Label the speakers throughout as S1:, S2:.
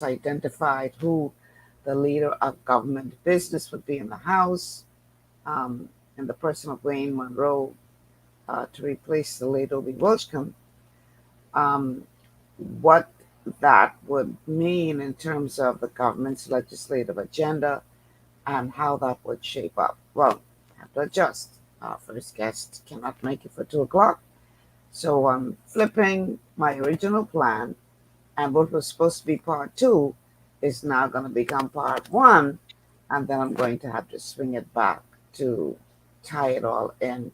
S1: identified who the leader of government business would be in the House, um, and the person of Wayne Monroe to replace the late Obie Welchcomb. Um, what that would mean in terms of the government's legislative agenda and how that would shape up. Well, have to adjust. Our first guest cannot make it for 2 o'clock. So I'm flipping my original plan, and what was supposed to be part two is now going to become part one, and then I'm going to have to swing it back to tie it all in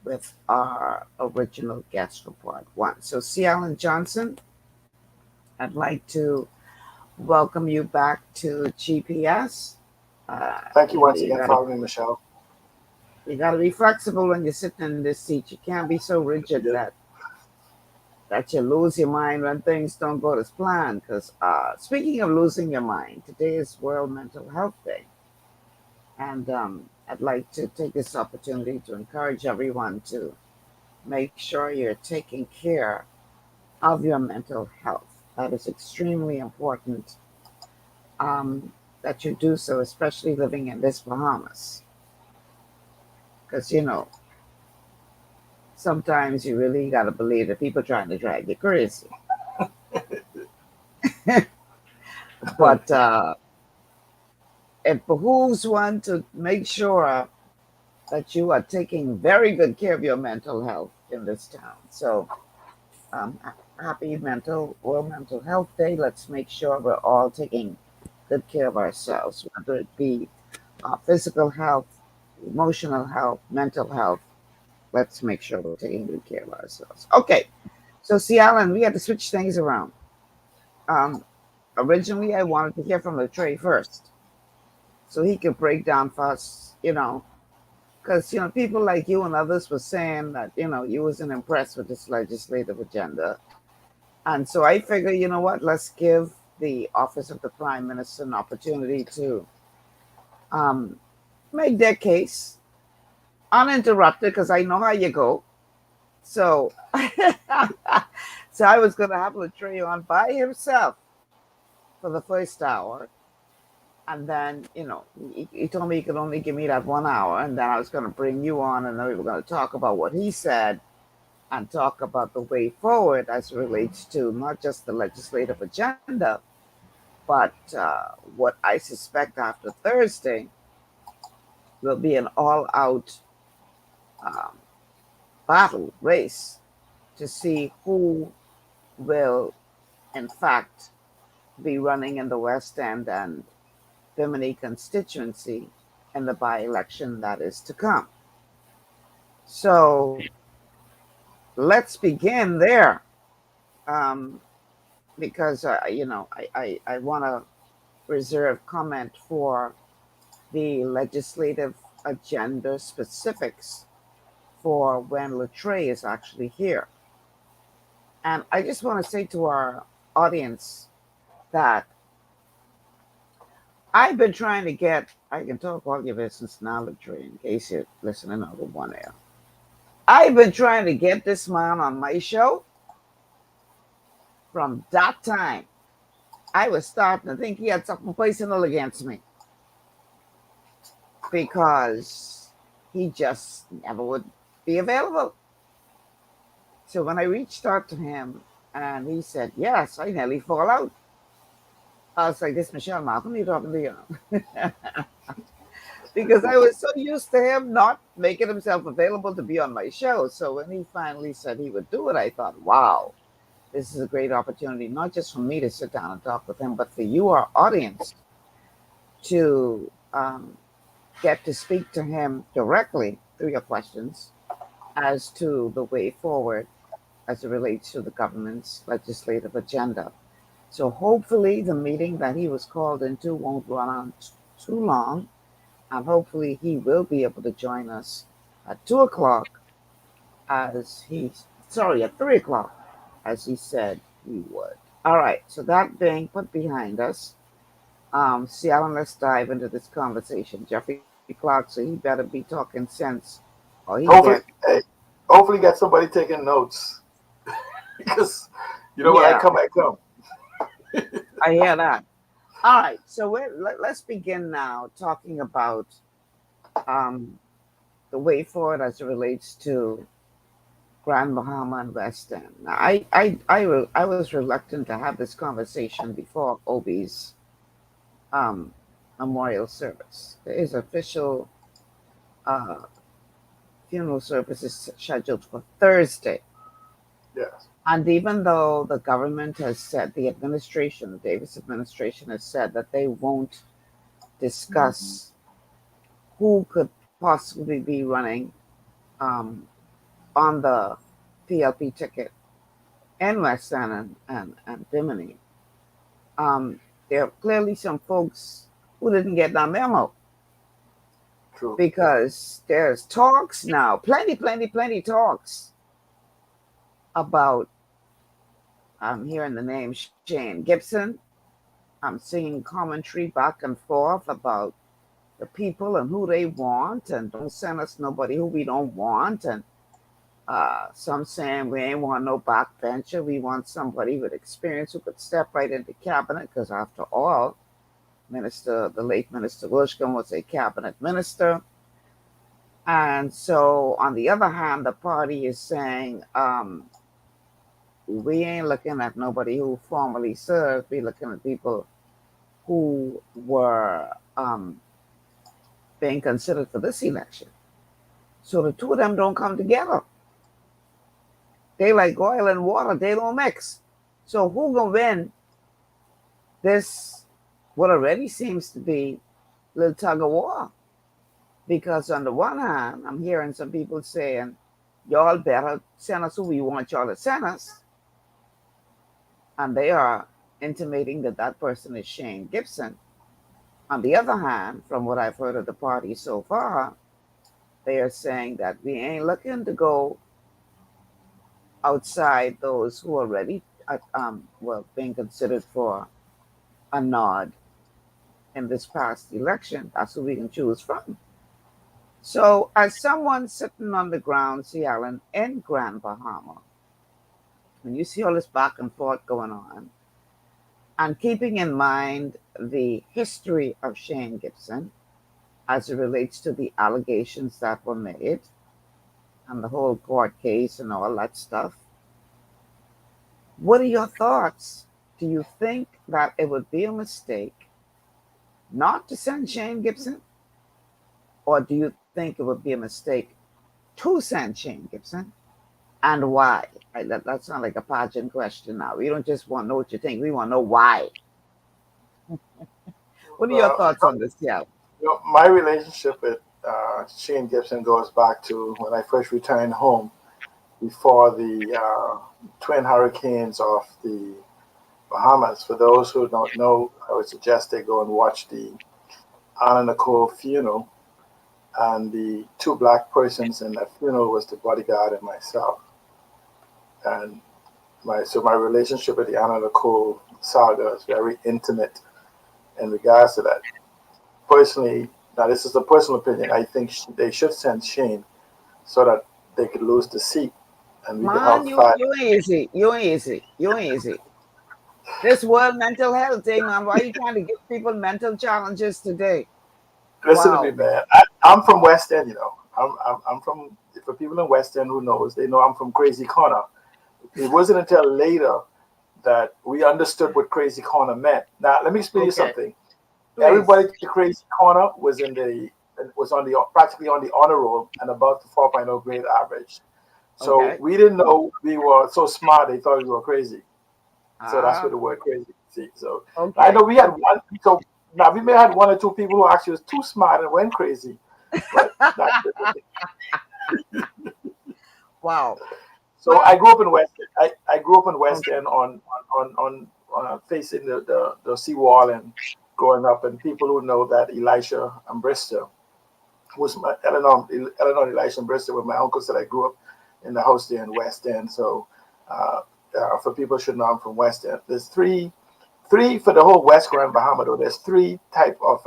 S1: with our original guest for part one. So, C. Allen Johnson, I'd like to welcome you back to GPS. Uh,
S2: Thank you
S1: you know,
S2: once
S1: you
S2: again
S1: gotta
S2: for having me, Michelle.
S1: you gotta be flexible when you're sitting in this seat. You can't be so rigid
S2: Yeah.
S1: that you lose your mind when things don't go as planned. Because speaking of losing your mind, today is World Mental Health Day, and I'd like to take this opportunity to encourage everyone to make sure you're taking care of your mental health. That is extremely important that you do so, especially living in this Bahamas, because sometimes you really got to believe that people trying to drag you crazy. But it behooves one to make sure that you are taking very good care of your mental health in this town. So, happy World Mental Health Day. Let's make sure we're all taking good care of ourselves, whether it be physical health, emotional health, mental health. Let's make sure we're taking good care of ourselves. Okay, so see, Alan, we had to switch things around. Um, Originally, I wanted to hear from Latray first, so he could break down for us, because people like you and others were saying that you wasn't impressed with this legislative agenda, and so I figure, what, let's give the office of the prime minister an opportunity to um, make their case uninterrupted, because I know how you go. So, so I was going to have Latray on by himself for the first hour, and then he told me he could only give me that 1 hour, and then I was going to bring you on, and then we were going to talk about what he said and talk about the way forward as it relates to not just the legislative agenda, but what I suspect after Thursday will be an all-out um, battle race to see who will, in fact, be running in the West End and Bimini constituency in the by-election that is to come. So let's begin there, um, because I want to reserve comment for the legislative agenda specifics for when Latray is actually here. And I just want to say to our audience that I've been trying to get, I can talk all your business now, Latray, in case you're listening over one air. I've been trying to get this man on my show from that time. I was starting to think he had something personal against me because he just never would be available. So when I reached out to him and he said, yes, I nearly fall out. I was like, this Michelle Malcolm, you talking to you? Because I was so used to him not making himself available to be on my show. So when he finally said he would do it, I thought, wow, this is a great opportunity, not just for me to sit down and talk with him, but for you, our audience, to get to speak to him directly through your questions as to the way forward as it relates to the government's legislative agenda. So hopefully the meeting that he was called into won't run on too long, and hopefully he will be able to join us at 2 o'clock at 3 o'clock, as he said he would. All right, so that being put behind us, Seattle, let's dive into this conversation. Jeffrey Clark, so he better be talking sense, or he get
S2: Hopefully, hey, hopefully, get somebody taking notes because when I
S1: yeah.
S2: come, I come.
S1: I hear that. All right, so let's begin now talking about um, the way forward as it relates to Grand Bahama and West End. Now, I was reluctant to have this conversation before Obi's um, memorial service. There is official uh, funeral service is scheduled for Thursday.
S2: Yes.
S1: And even though the government has said, the administration, the Davis administration has said that they won't discuss who could possibly be running um, on the PLP ticket in West End and Bimini, there are clearly some folks who didn't get that memo
S2: True.
S1: because there's talks now, plenty talks about, I'm hearing the name Shane Gibson. I'm seeing commentary back and forth about the people and who they want, and don't send us nobody who we don't want. And some saying we ain't want no backbencher. We want somebody with experience who could step right into cabinet, because after all, the late Minister Wilshcombe was a cabinet minister. And so, on the other hand, the party is saying, we ain't looking at nobody who formerly served. We're looking at people who were being considered for this election. So the two of them don't come together. They like oil and water. They don't mix. So who gonna win this? What already seems to be a little tug of war. Because on the one hand, I'm hearing some people saying, y'all better send us who we want y'all to send us. And they are intimating that that person is Shane Gibson. On the other hand, from what I've heard of the party so far, they are saying that we ain't looking to go outside those who are already well being considered for a nod in this past election. That's who we can choose from. So, as someone sitting on the ground, Sea Island in Grand Bahama, when you see all this back and forth going on, and keeping in mind the history of Shane Gibson as it relates to the allegations that were made and the whole court case and all that stuff, what are your thoughts? Do you think that it would be a mistake not to send Shane Gibson? Or do you think it would be a mistake to send Shane Gibson? And why? That sounds like a pageant question now. We don't just want to know what you think. We want to know why. What are your
S2: Well,
S1: thoughts on this, yeah?
S2: my relationship with Shane Gibson goes back to when I first returned home before the twin hurricanes of the Bahamas. For those who don't know, I would suggest they go and watch the Anna Nicole funeral. And the two black persons in that funeral was the bodyguard and myself. And my relationship with the Anna Nicole saga is very intimate in regards to that. Personally, now this is a personal opinion. I think they should send Shane so that they could lose the seat and we could
S1: Man,
S2: have five.
S1: you ain't easy. You ain't easy. You ain't easy. This world mental health thing, man. Why are you trying to give people mental challenges today?
S2: Listen to me,
S1: Wow.
S2: man. I'm from West End, you know. I'm from, for people in West End who knows, they know I'm from Crazy Corner. It wasn't until later that we understood what Crazy Corner meant. Now, let me explain you
S1: Okay.
S2: something.
S1: Please.
S2: Everybody to Crazy Corner was on the practically on the honor roll and above the 4.0 grade average. So
S1: Okay.
S2: we didn't know we were so smart they thought we were crazy. So that's where
S1: Ah,
S2: the word crazy. See, so I
S1: okay.
S2: know we had one. So now we may have had one or two people who actually was too smart and went crazy, but not.
S1: Wow.
S2: So I
S1: Well,
S2: grew up in West. I grew up in West
S1: okay.
S2: End on facing the seawall and growing up, and people who know that Elisha and Bristol was my Eleanor and Elisha and Bristol were my uncles that I grew up in the house there in West End. So uh, for people who should know, I'm from West End. There's three for the whole West Grand Bahama though. There's three type of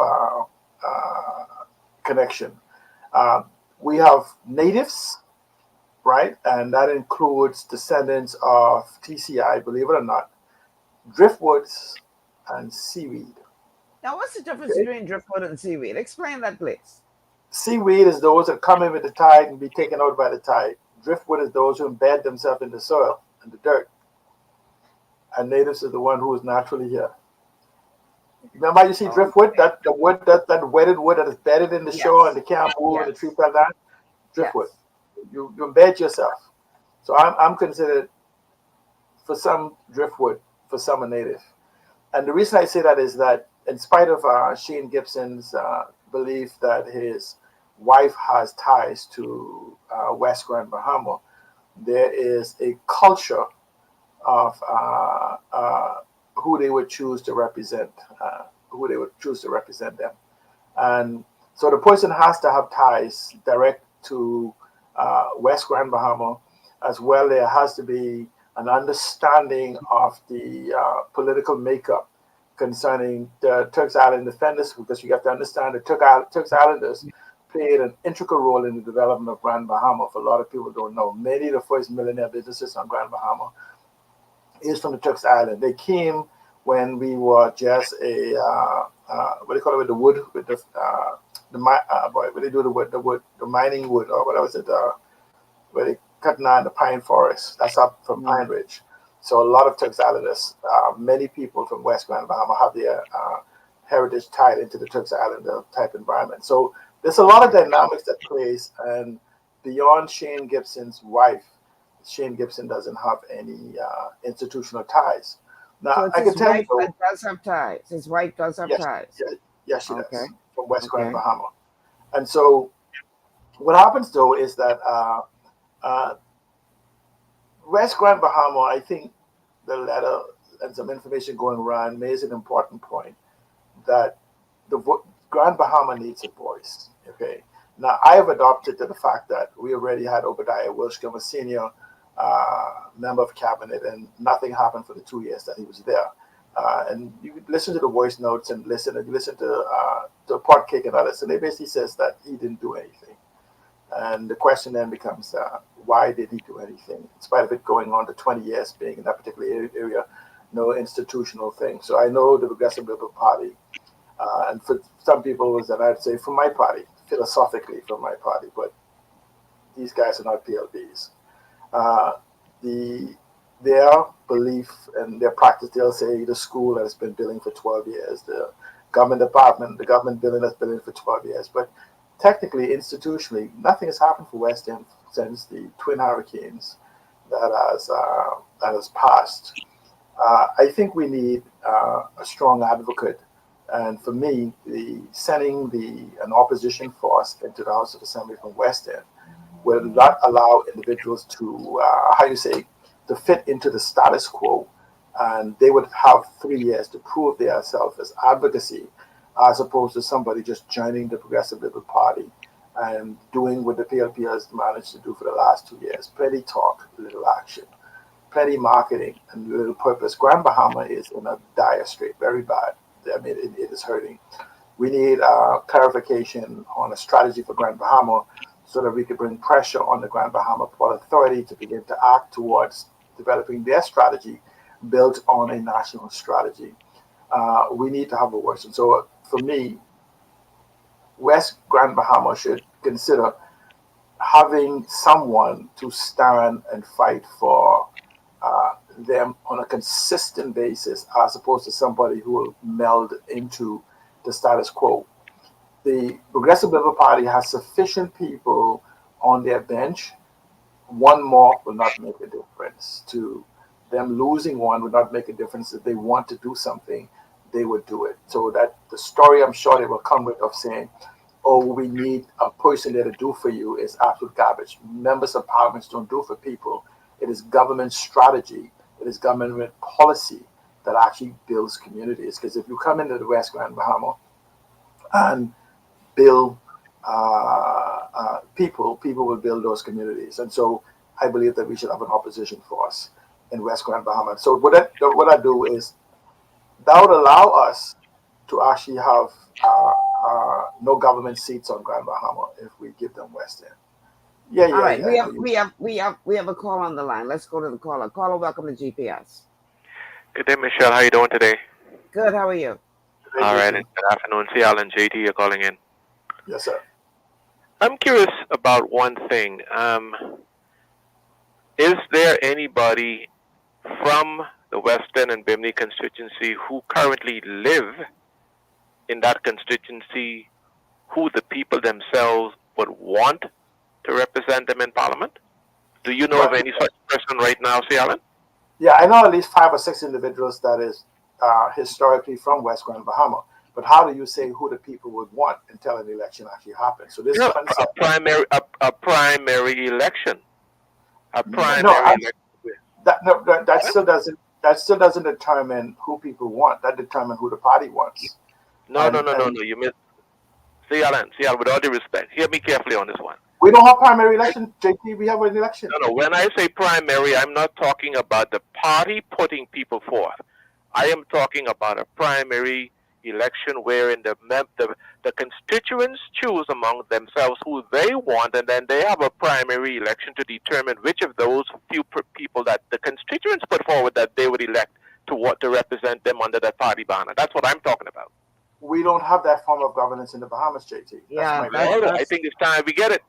S2: connection. Uh, we have natives, right, and that includes descendants of TCI, believe it or not, Driftwoods, and seaweed.
S1: Now, what's the difference
S2: Okay,
S1: between driftwood and seaweed? Explain that, please.
S2: seaweed is those that come in with the tide and be taken out by the tide. Driftwood is those who embed themselves in the soil and the dirt, and natives is the one who is naturally here. Remember, you see driftwood,
S1: Okay.
S2: that the wood, that wetted wood that is bedded in the shore and
S1: Yes.
S2: they can't move and the tree
S1: Yes.
S2: fell down. Driftwood.
S1: Yes.
S2: You embed yourself. So I'm considered for some driftwood, for some a native. And the reason I say that is that, in spite of Shane Gibson's belief that his wife has ties to West Grand Bahama, there is a culture of who they would choose to represent, who they would choose to represent them. And so the person has to have ties direct to West Grand Bahama, as well. There has to be an understanding of the political makeup concerning the Turks Island defenders, because you have to understand the Turks Islanders played an integral role in the development of Grand Bahama. For a lot of people don't know, many of the first millionaire businesses on Grand Bahama is from the Turks Island. They came when we were just a what do you call it, with the wood, with boy, what they do, the mining wood, or what was it, where they cut down the pine forest. That's up from
S1: Mm.
S2: Pine Ridge. So a lot of Turks Islanders, many people from West Grand Bahama have their heritage tied into the Turks Islander type environment. So there's a lot of dynamics that plays, and beyond Shane Gibson's wife, Shane Gibson doesn't have any institutional ties.
S1: So
S2: Now,
S1: it's
S2: I can
S1: his
S2: tell you
S1: wife
S2: though,
S1: that does have ties. His wife does have
S2: yes,
S1: ties.
S2: yes, yes, she
S1: Okay.
S2: does, from West Grand
S1: Okay.
S2: Bahama. And so what happens though is that uh, West Grand Bahama, I think the letter and some information going around makes an important point that Grand Bahama needs a voice. Okay. Now, I have adopted to the fact that we already had Obadiah Wilshcombe, a senior member of cabinet, and nothing happened for the 2 years that he was there. And you listen to the voice notes and you listen to Podkick and others, and they basically says that he didn't do anything. And the question then becomes, why did he do anything? In spite of it going on to 20 years being in that particular area, no institutional thing. So I know the Progressive Liberal Party, and for some people, was that I'd say from my party, philosophically from my party, but these guys are not PLBs. Uh, the their belief and their practice, they'll say the school that has been billing for 12 years, the government department, the government building that's billing for 12 years. But technically, institutionally, nothing has happened for West End since the twin hurricanes that has passed. I think we need a strong advocate, and for me, sending an opposition force into the House of Assembly from West End will not allow individuals to, how you say, to fit into the status quo, and they would have 3 years to prove themselves as advocacy, as opposed to somebody just joining the Progressive Liberal Party and doing what the PLP has managed to do for the last 2 years: plenty talk, little action, plenty marketing, and little purpose. Grand Bahama is in a dire strait, very bad. I mean, it is hurting. We need clarification on a strategy for Grand Bahama so that we could bring pressure on the Grand Bahama Port Authority to begin to act towards developing their strategy built on a national strategy. We need to have a voice. And so for me, West Grand Bahama should consider having someone to stand and fight for them on a consistent basis, as opposed to somebody who will meld into the status quo. The Progressive Liberal Party has sufficient people on their bench. One more will not make a difference. To them losing one would not make a difference. If they want to do something, they would do it. So that the story I'm sure they will come with of saying, oh, we need a person there to do for you is absolute garbage. Members of parliament don't do for people. It is government strategy. It is government policy that actually builds communities. Because if you come into the West Grand Bahama and build people will build those communities. And so I believe that we should have an opposition force in West Grand Bahama. So what I do is that would allow us to actually have no government seats on Grand Bahama if we give them West End. Yeah,
S1: All
S2: yeah,
S1: right.
S2: yeah. I know you.
S1: We have a call on the line. Let's go to the caller. Caller, welcome to GPS.
S3: Good day, Michelle. How you doing today?
S1: Good. How are you?
S2: Great,
S3: All right,
S2: JT.
S3: and good afternoon, CL and JT. You're calling in.
S2: Yes, sir.
S3: I'm curious about one thing. Is there anybody from the Western and Bimini constituency who currently live in that constituency who the people themselves would want to represent them in Parliament? Do you know of
S2: Well,
S3: any such person right now, C. Allen?
S2: yeah, I know at least 5 or 6 individuals that is historically from West Grand Bahama. But how do you say who the people would want until an election actually happens? So this
S3: Yeah, a
S2: concept,
S3: primary, a primary election, a
S2: no,
S3: primary election.
S2: no, that still doesn't determine who people want. That determines who the party wants.
S3: No, no,
S2: And
S3: no, no,
S2: and
S3: no. You miss CL, with all due respect, hear me carefully on this one.
S2: we don't have primary election, JT. We have an election.
S3: No, no. When I say primary, I'm not talking about the party putting people forth. I am talking about a primary election wherein the constituents choose among themselves who they want, and then they have a primary election to determine which of those few people that the constituents put forward that they would elect to what to represent them under that party banner. That's what I'm talking about.
S2: We don't have that form of governance in the Bahamas, JT. That's
S1: Yeah,
S2: my point.
S1: that's
S3: Well, I
S1: that's
S3: think it's time we get it.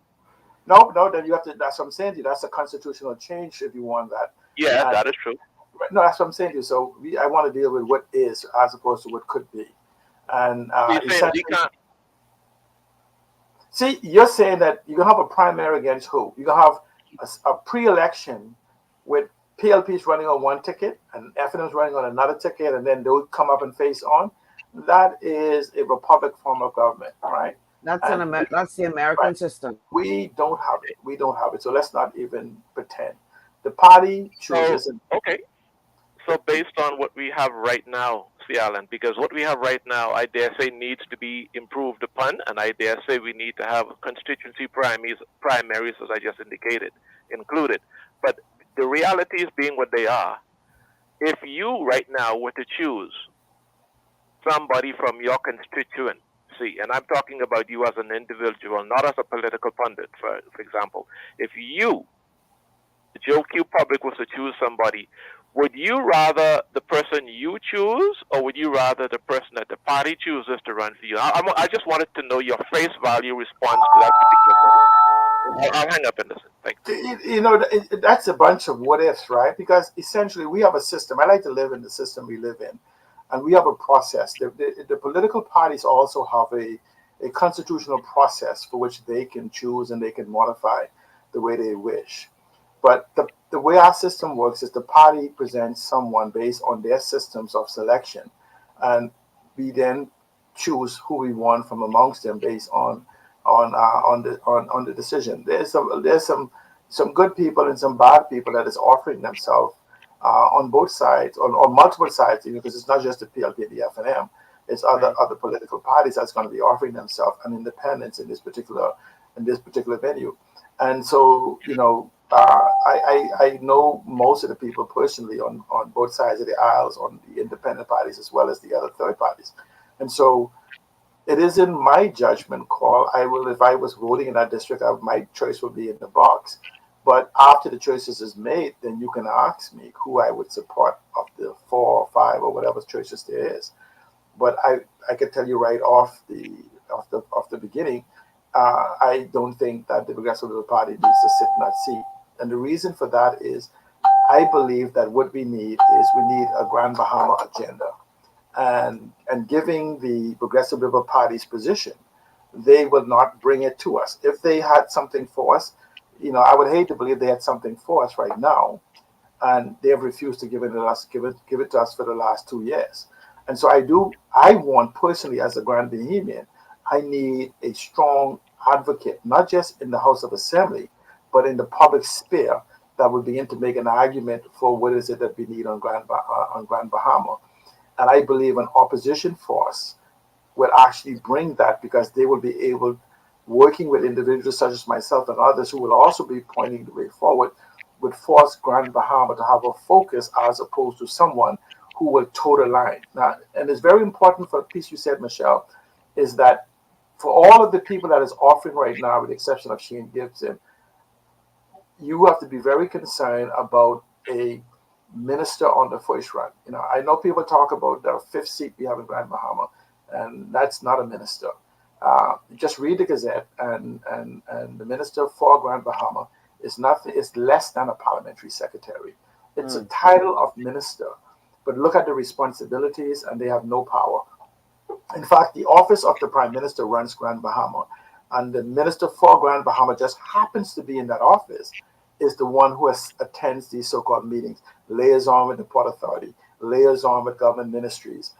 S2: No, no, then you have to. That's what I'm saying to you. That's a constitutional change if you want that.
S3: Yeah,
S2: And
S3: that is true.
S2: no, that's what I'm saying to you. So I want to deal with what is as opposed to what could be. And
S3: So you're saying we
S2: essentially,
S3: can't.
S2: see, you're saying that you can have a primary against who? You can have a pre-election with PLPs running on one ticket and FNMs running on another ticket, and then they'll come up and face on. That is a republic form of government, right? And
S1: that's the
S2: right,
S1: American system.
S2: we don't have it. We don't have it. So let's not even pretend. The party
S3: So
S2: chooses, and
S3: okay. So based on what we have right now, see, Alan, because what we have right now, I dare say, needs to be improved upon, and I dare say we need to have constituency primaries, as I just indicated, included. But the realities being what they are, if you right now were to choose somebody from your constituency, and I'm talking about you as an individual, not as a political pundit, for example, if you the Joe Q public was to choose somebody, would you rather the person you choose, or would you rather the person that the party chooses to run for you? I just wanted to know your face value response to that particular question. I'll hang up and listen. Thank
S2: that's a bunch of what ifs, right? Because essentially, we have a system. I like to live in the system we live in, and we have a process. The political parties also have a constitutional process for which they can choose and they can modify the way they wish. But the way our system works is the party presents someone based on their systems of selection, and we then choose who we want from amongst them based on the decision. There's some good people and some bad people that is offering themselves on both sides, on multiple sides, because it's not just the PLP and the FNM. It's other
S1: Right.
S2: other political parties that's going to be offering themselves an independence in this particular venue. And so, I know most of the people personally on both sides of the aisles, on the independent parties as well as the other third parties. And so it is in my judgment call. I will, if I was voting in that district, my choice would be in the box. But after the choices is made, then you can ask me who I would support of the 4 or 5 or whatever choices there is. But I can tell you right off the beginning, I don't think that the Progressive Liberal Party needs to sit in that seat. And the reason for that is I believe that what we need is we need a Grand Bahama agenda. And giving the Progressive Liberal Party's position, they will not bring it to us. If they had something for us, I would hate to believe they had something for us right now, and they have refused to give it to us for the last 2 years. And so I want personally as a Grand Bahamian, I need a strong advocate, not just in the House of Assembly, but in the public sphere that would begin to make an argument for what is it that we need on Grand Bahama. And I believe an opposition force will actually bring that because they will be able, working with individuals such as myself and others who will also be pointing the way forward, would force Grand Bahama to have a focus as opposed to someone who will toe the line. Now, and it's very important for the piece you said, Michelle, is that for all of the people that is offering right now, with the exception of Shane Gibson, you have to be very concerned about minister on the first run. I know people talk about the fifth seat we have in Grand Bahama, and that's not a minister. Just read the Gazette, and the minister for Grand Bahama is nothing. Is less than a parliamentary secretary. It's a
S1: Mm.
S2: title of minister, but look at the responsibilities, and they have no power. In fact, the office of the prime minister runs Grand Bahama, and the minister for Grand Bahama just happens to be in that office, is the one who attends these so-called meetings, liaison with the Port Authority, liaison with government ministries,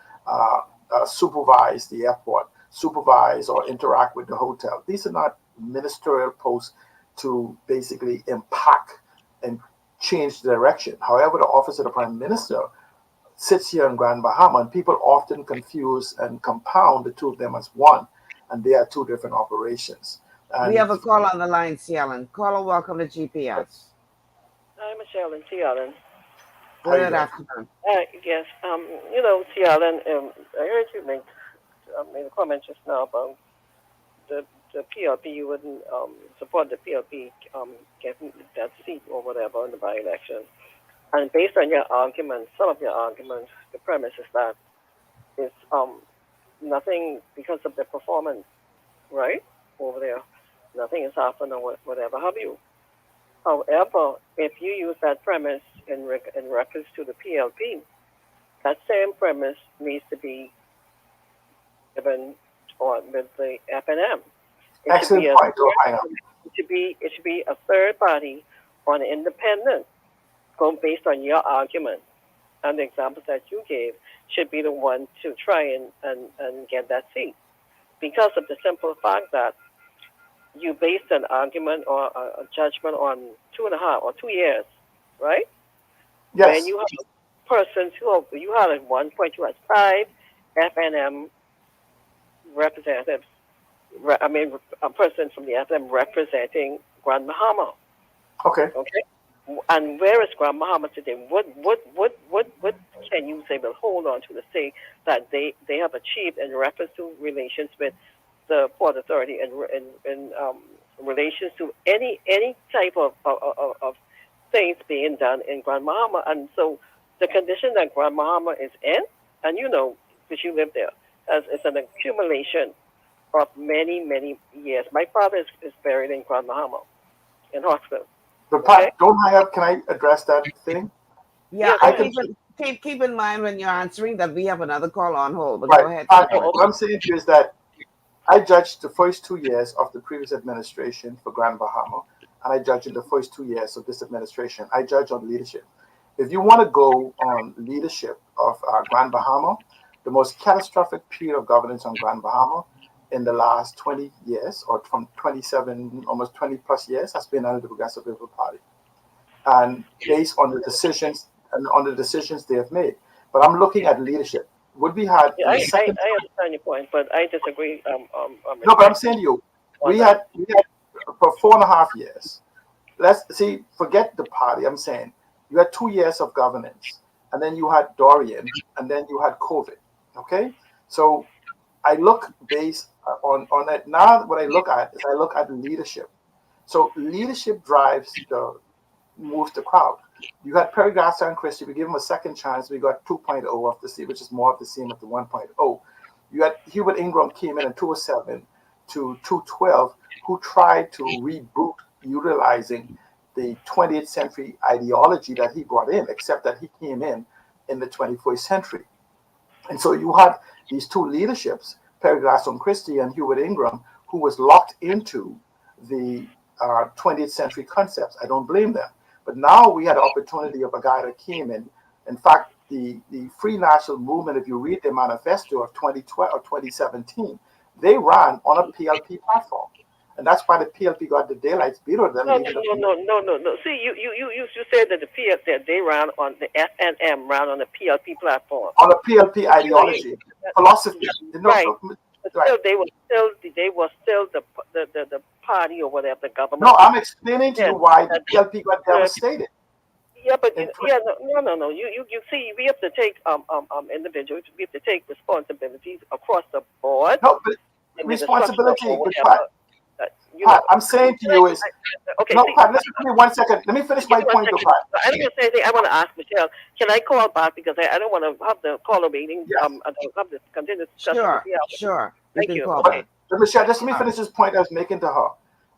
S2: supervise the airport, supervise or interact with the hotel. These are not ministerial posts to basically impact and change direction. However, the office of the prime minister sits here in Grand Bahama, and people often confuse and compound the two of them as one, and they are two different operations.
S1: We
S2: And
S1: have a call on the line, Cialan. Caller, welcome to GPS.
S4: Hi, Michelle and T. Allen.
S2: how you
S1: Good
S2: doing?
S1: afternoon.
S4: Yes, T. Allen, I heard you made a comment just now about the PLP. You wouldn't support the PLP getting that seat or whatever in the by-election. And based on your arguments, some of your arguments, the premise is that it's nothing because of the performance, right, over there. Nothing has happened or whatever have you. However, if you use that premise in reference to the PLP, that same premise needs to be given on with the F&M. It should be
S2: Excellent
S4: a
S2: point, Ohio.
S4: it should be a third party or an independent, going based on your argument and the examples that you gave, should be the one to try and get that seat. Because of the simple fact that you based an argument or a judgment on 2.5 or 2 years, right? When
S2: Yes,
S4: you have persons you had at one point you had 5 FNM representatives. I mean, a person from the FNM representing Grand Bahama.
S2: okay.
S4: Okay, and where is Grand Bahama today? What can you say? Will hold on to say that they have achieved in reference to relations with the Port Authority and relations to any type of things being done in Grand Bahama. And so the condition that Grand Bahama is in, and because you live there, as it's an accumulation of many years. My father is buried in Grand Bahama, in Hawksville.
S2: But
S4: Okay?
S2: Pat, don't hang up. Can I address that thing?
S1: Yeah,
S4: Yeah, go
S2: I
S1: and
S4: ahead.
S2: can,
S1: keep in mind when you're answering that we have another call on hold. But go
S2: right.
S1: ahead,
S2: Pat,
S1: Cialan.
S2: what I'm saying to you is that I judged the first 2 years of the previous administration for Grand Bahama, and I judged in the first 2 years of this administration. I judge on leadership. If you want to go on leadership of Grand Bahama, the most catastrophic period of governance on Grand Bahama in the last 20 years, or from 27, almost 20 plus years, has been under the Progressive Liberal Party, and based on the decisions they have made. But I'm looking at leadership. What we had
S4: Yeah,
S2: in the second.
S4: I understand your point, but I disagree
S2: No, but I'm
S4: respectfully
S2: saying to you,
S4: on
S2: we
S4: that.
S2: had we had for 4.5 years. Let's see, forget the party. I'm saying you had 2 years of governance, and then you had Dorian, and then you had COVID. Okay, so I look based on it now. What I look at is I look at leadership. So leadership drives the moves the crowd. You had Perry Garza and Christie. We gave him a second chance. We got 2.0 of the same, which is more of the same of the 1.0. You had Hubert Ingram came in 207 to 212, who tried to reboot utilizing the 20th century ideology that he brought in, except that he came in the 21st century. And so you had these two leaderships, Perry Glasson Christie and Hubert Ingram, who was locked into the 20th century concepts. I don't blame them. But now we had the opportunity of a guy that came in. In fact, the Free National Movement, if you read their manifesto of 2012 or 2017, they ran on a PLP platform. And that's why the PLP got the daylights beat out of them.
S4: No,
S2: And
S4: no,
S2: even
S4: no, no, no, no, no. See, you said that the PF that they ran on the FNM ran on the PLP platform.
S2: on a PLP ideology, philosophy.
S4: Right. But
S2: Right.
S4: still, they were still the party or whatever the government.
S2: No, I'm explaining to you why the
S4: that-
S2: PLP got devastated.
S4: Yeah, but
S2: In
S4: no. You see, we have to take individuals. We have to take responsibilities across the board.
S2: No, but
S4: and with the structure
S2: responsibility,
S4: or
S2: but
S4: whatever. you
S2: Pat,
S4: know,
S2: I'm saying to you is,
S4: okay,
S2: no,
S4: see,
S2: Pat, listen to me 1 second. Let me finish
S4: give
S2: my
S4: me one
S2: point, though,
S4: second.
S2: Pat.
S4: I don't want to say anything. I want to ask Michelle. Can I call back because I don't want to have the caller waiting.
S2: Yes.
S4: I don't have this continue discussion with
S1: Sure,
S4: you.
S1: sure. You
S4: Thank
S1: can
S4: you.
S1: call
S2: Okay,
S1: back.
S2: let me share. Just let me
S1: All right.
S2: finish this point I was making to her.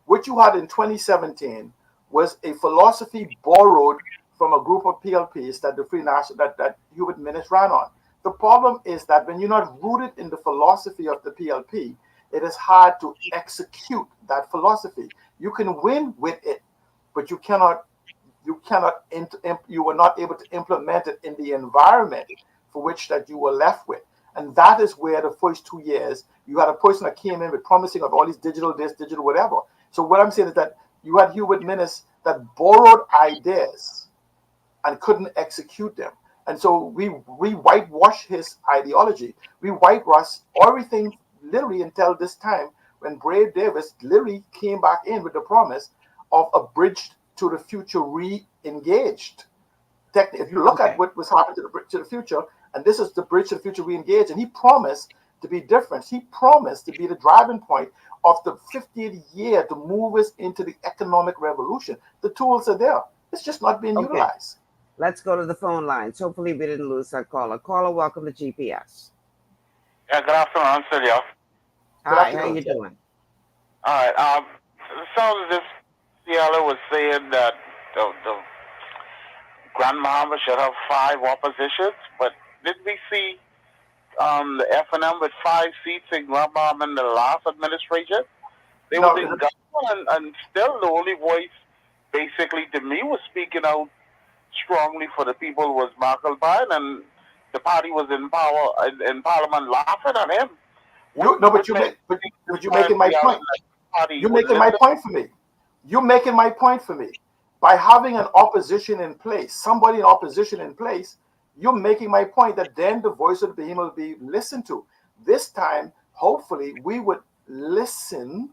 S2: What you had in 2017 was a philosophy borrowed from a group of PLPs that the Free National that Hubert Minnis ran on. The problem is that when you're not rooted in the philosophy of the PLP, it is hard to execute that philosophy. You can win with it, but you were not able to implement it in the environment for which that you were left with. And that is where the first 2 years you had a person that came in with promising of all these digital this, digital whatever. So what I'm saying is that you had Hubert Minnis that borrowed ideas and couldn't execute them. And so we whitewash his ideology. We whitewash everything literally until this time when Brave Davis literally came back in with the promise of a bridge to the future re-engaged. If you look at
S1: Okay.
S2: what was happening to the future, and this is the bridge to the future re-engaged, and he promised to be different. He promised to be the driving point of the 50th year to move us into the economic revolution. The tools are there. It's just not being
S1: Okay.
S2: utilized.
S1: Let's go to the phone lines. Hopefully, we didn't lose our caller. Caller, welcome to GPS.
S5: Yeah, good afternoon, Celia.
S2: Good
S1: Hi, how
S2: afternoon,
S1: you
S2: sir.
S1: doing?
S5: All right. So this Cielo was saying that the Grand Bahama should have 5 oppositions, but did we see the FNM with 5 seats in Grand Bahama in the last administration? They was
S2: No,
S5: in government, and still the only voice, basically to me, was speaking out strongly for the people was Michael Biden, and the party was in power in Parliament laughing at him.
S2: you no,
S5: What
S2: but you
S5: makes
S2: make
S5: this
S2: but you're
S5: time
S2: making my
S5: Cielo
S2: point.
S5: that the party
S2: You're
S5: would
S2: making my
S5: listen?
S2: point for me. You're making my point for me. By having an opposition in place, somebody in opposition in place, you're making my point that then the voice of the behemoth will be listened to. This time, hopefully, we would listen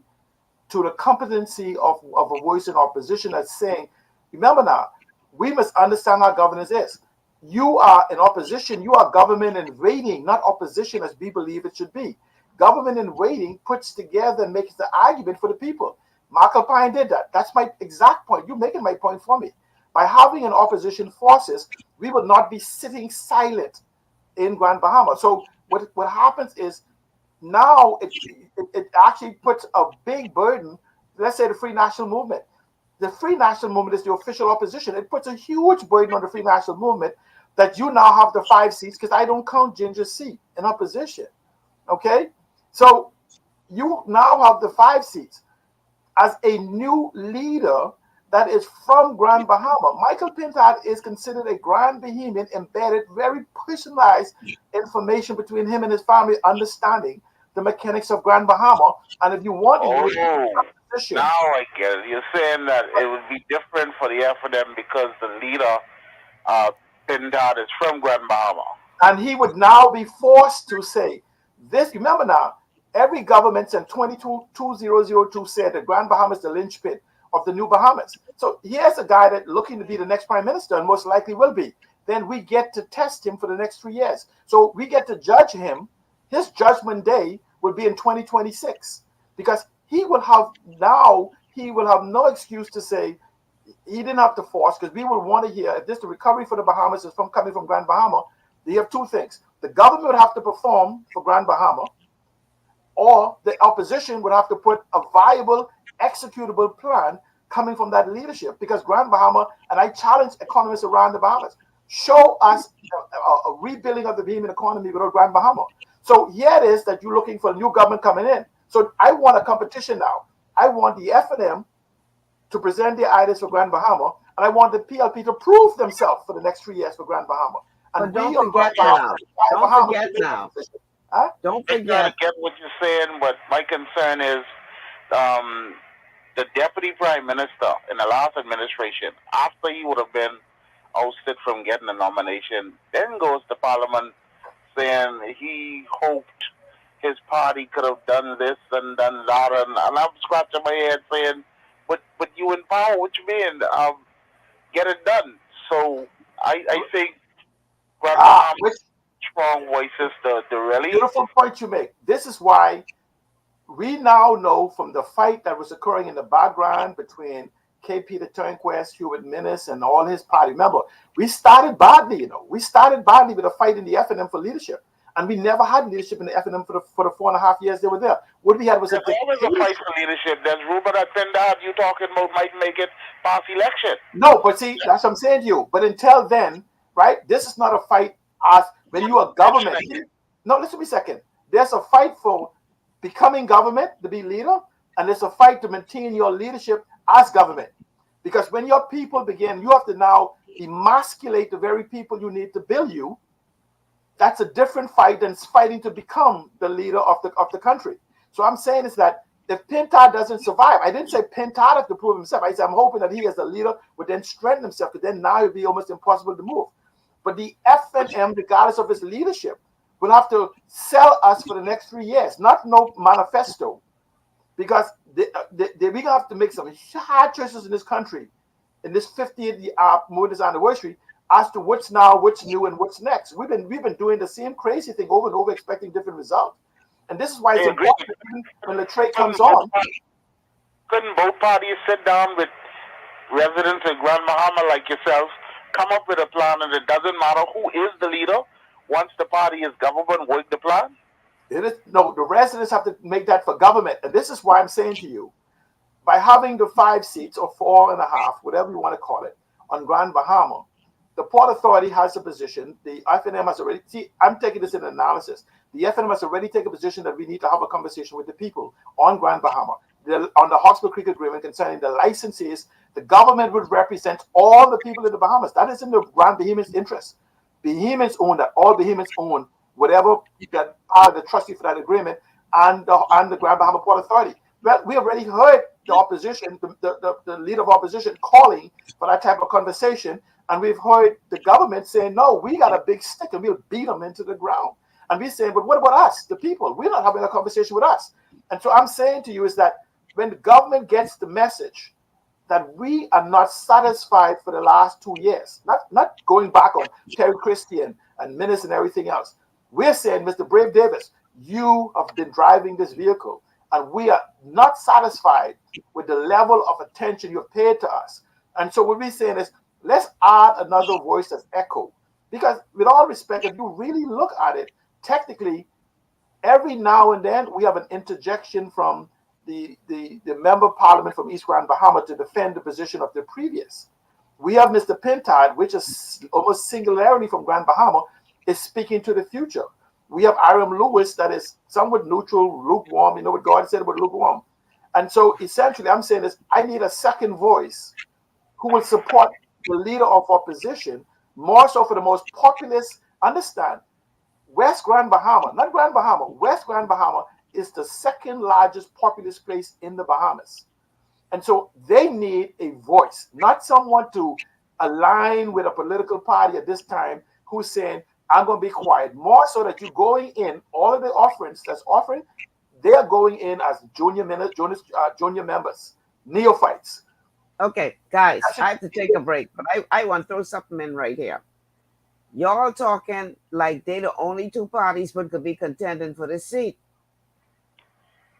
S2: to the competency of a voice in opposition that's saying, remember now, we must understand how governance is. You are in opposition, you are government in waiting, not opposition as we believe it should be. Government in waiting puts together and makes the argument for the people. Michael Pine did that. That's my exact point. You're making my point for me. By having an opposition forces, we will not be sitting silent in Grand Bahama. So what happens is now it actually puts a big burden. Let's say the Free National Movement. The Free National Movement is the official opposition. It puts a huge burden on the Free National Movement that you now have the 5 seats because I don't count Ginger's seat in opposition. Okay, so you now have the 5 seats as a new leader that is from Grand Bahama. Michael Pintard is considered a Grand Bahamian, embedded, very personalized information between him and his family, understanding the mechanics of Grand Bahama. And if you want, if you wish to be
S5: Oh,
S2: in a
S5: now
S2: position,
S5: I get it. You're saying that it would be different for the FNM because the leader, uh, Pindad, is from Grand Bahama.
S2: and he would now be forced to say this. Remember now, every government since 2002 said that Grand Bahama is the linchpin of the new Bahamas. So here's a guy that looking to be the next prime minister and most likely will be. Then we get to test him for the next 3 years. So we get to judge him. His judgment day will be in 2026 because he will have no excuse to say he didn't have to force, because we will want to hear if this the recovery for the Bahamas is from coming from Grand Bahama. They have two things: the government would have to perform for Grand Bahama, or the opposition would have to put a viable, executable plan coming from that leadership. Because Grand Bahama, and I challenge economists around the Bahamas, show us a rebuilding of the Bahamian economy without Grand Bahama. So here it is that you're looking for a new government coming in. So I want a competition now. I want the FNM to present their ideas for Grand Bahama, and I want the PLP to prove themselves for the next 3 years for Grand Bahama. And
S1: But
S2: we
S1: don't
S2: on Grand
S1: forget
S2: Bahama,
S1: now. Don't
S2: Bahamas,
S1: forget
S2: will make a
S1: now.
S2: decision. Huh?
S1: Don't
S5: I try to
S1: forget.
S5: get what you're saying, but my concern is um, the deputy prime minister in the last administration, after he would have been ousted from getting a nomination, then goes to Parliament saying he hoped his party could have done this and done that, and I'm scratching my head saying, but you in power, what you mean? Get it done. So I think Grand Bahama
S2: Which
S5: strong voices to really
S2: beautiful point you make. This is why we now know from the fight that was occurring in the background between KP the Turnquest, Hubert Minnis, and all his party. Remember, we started badly, We started badly with a fight in the FNM for leadership. And we never had leadership in the FNM for the 4.5 years they were there. What we had was
S5: There's always a fight for leadership. There's Ruben Attendard you talking about might make it past election.
S2: No, but see, that's what I'm saying to you. But until then, right, this is not a fight as when you are government. No, listen to me a second. There's a fight for becoming government, to be leader, and there's a fight to maintain your leadership as government. Because when your people begin, you have to now emasculate the very people you need to build you. That's a different fight than fighting to become the leader of the country. So I'm saying is that if Pintard doesn't survive, I didn't say Pintard has to prove himself. I said I'm hoping that he as a leader would then strengthen himself, because then now it'd be almost impossible to move. But the FNM, regardless of his leadership, will have to sell us for the next 3 years, not no manifesto, because we're going to have to make some hard choices in this country in this 50th Moody's anniversary as to what's now, what's new, and what's next. We've been doing the same crazy thing over and over, expecting different results. And this is why it's important when the trade comes on.
S5: Couldn't both parties sit down with residents of Grand Bahama like yourself, come up with a plan, and it doesn't matter who is the leader? Once the party is government, work the plan?
S2: No, the residents have to make that for government. And this is why I'm saying to you, by having the 5 seats or 4.5, whatever you want to call it, on Grand Bahama, the Port Authority has a position. The FNM has already, I'm taking this in analysis. The FNM has already taken a position that we need to have a conversation with the people on Grand Bahama. On the Hawksbill Creek Agreement concerning the licenses, the government would represent all the people in the Bahamas. That is in the Grand Bahamians' interest. Bahamians own that. All Bahamians own whatever that part of the trustee for that agreement and the Grand Bahama Port Authority. Well, we already heard the opposition, the leader of opposition calling for that type of conversation. And we've heard the government saying, no, we got a big stick and we'll beat them into the ground. And we're saying, but what about us, the people? We're not having a conversation with us. And so I'm saying to you is that when the government gets the message that we are not satisfied for the last 2 years, not going back on Terry Christian and Minnis and everything else, we're saying, Mr. Brave Davis, you have been driving this vehicle, and we are not satisfied with the level of attention you've paid to us. And so what we're saying is, let's add another voice as echo. Because with all respect, if you really look at it, technically, every now and then we have an interjection from the member of parliament from East Grand Bahama to defend the position of the previous. We have Mr. Pintard, which is almost singularly from Grand Bahama, is speaking to the future. We have Aram Lewis that is somewhat neutral, lukewarm, you know what God said about lukewarm. And so essentially I'm saying is I need a second voice who will support the leader of opposition, more so for the most populist. Understand, West Grand Bahama, not Grand Bahama, West Grand Bahama is the second largest populous place in the Bahamas. And so they need a voice, not someone to align with a political party at this time who's saying, I'm going to be quiet. More so that you're going in, all of the offerings that's offering, they're going in as junior members, neophytes.
S1: Okay, guys, I have to take a break, but I want to throw something in right here. Y'all talking like they're the only 2 parties but could be contending for this seat.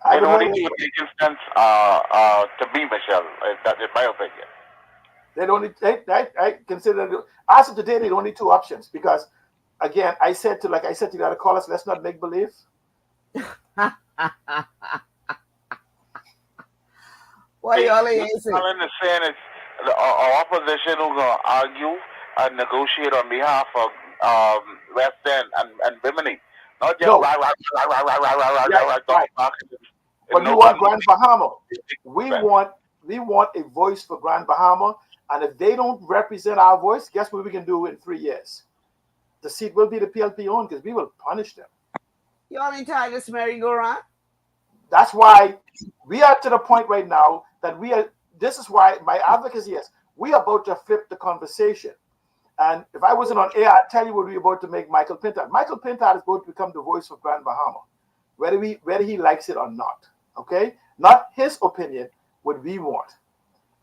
S5: I don't need to make sense to me, Michelle. That's in my opinion.
S2: They don't need, I consider, as of today, they don't need 2 options because, again, I said to the other callers, let's not make believe.
S1: What y'all saying?
S5: The opposition who going to argue and negotiate on behalf of West End and Bimini. Not just
S2: But we want Grand Bahama. We want a voice for Grand Bahama. And if they don't represent our voice, guess what we can do in 3 years? The seat will be the PLP owned because we will punish them.
S1: Y'all ain't tired of this merry-go-round?
S2: That's why we are to the point right now that this is why my advocacy is, we are about to flip the conversation. And if I wasn't on air, I'd tell you what we're about to make Michael Pintard. Michael Pintard is going to become the voice of Grand Bahama, whether he likes it or not. Okay? Not his opinion, what we want.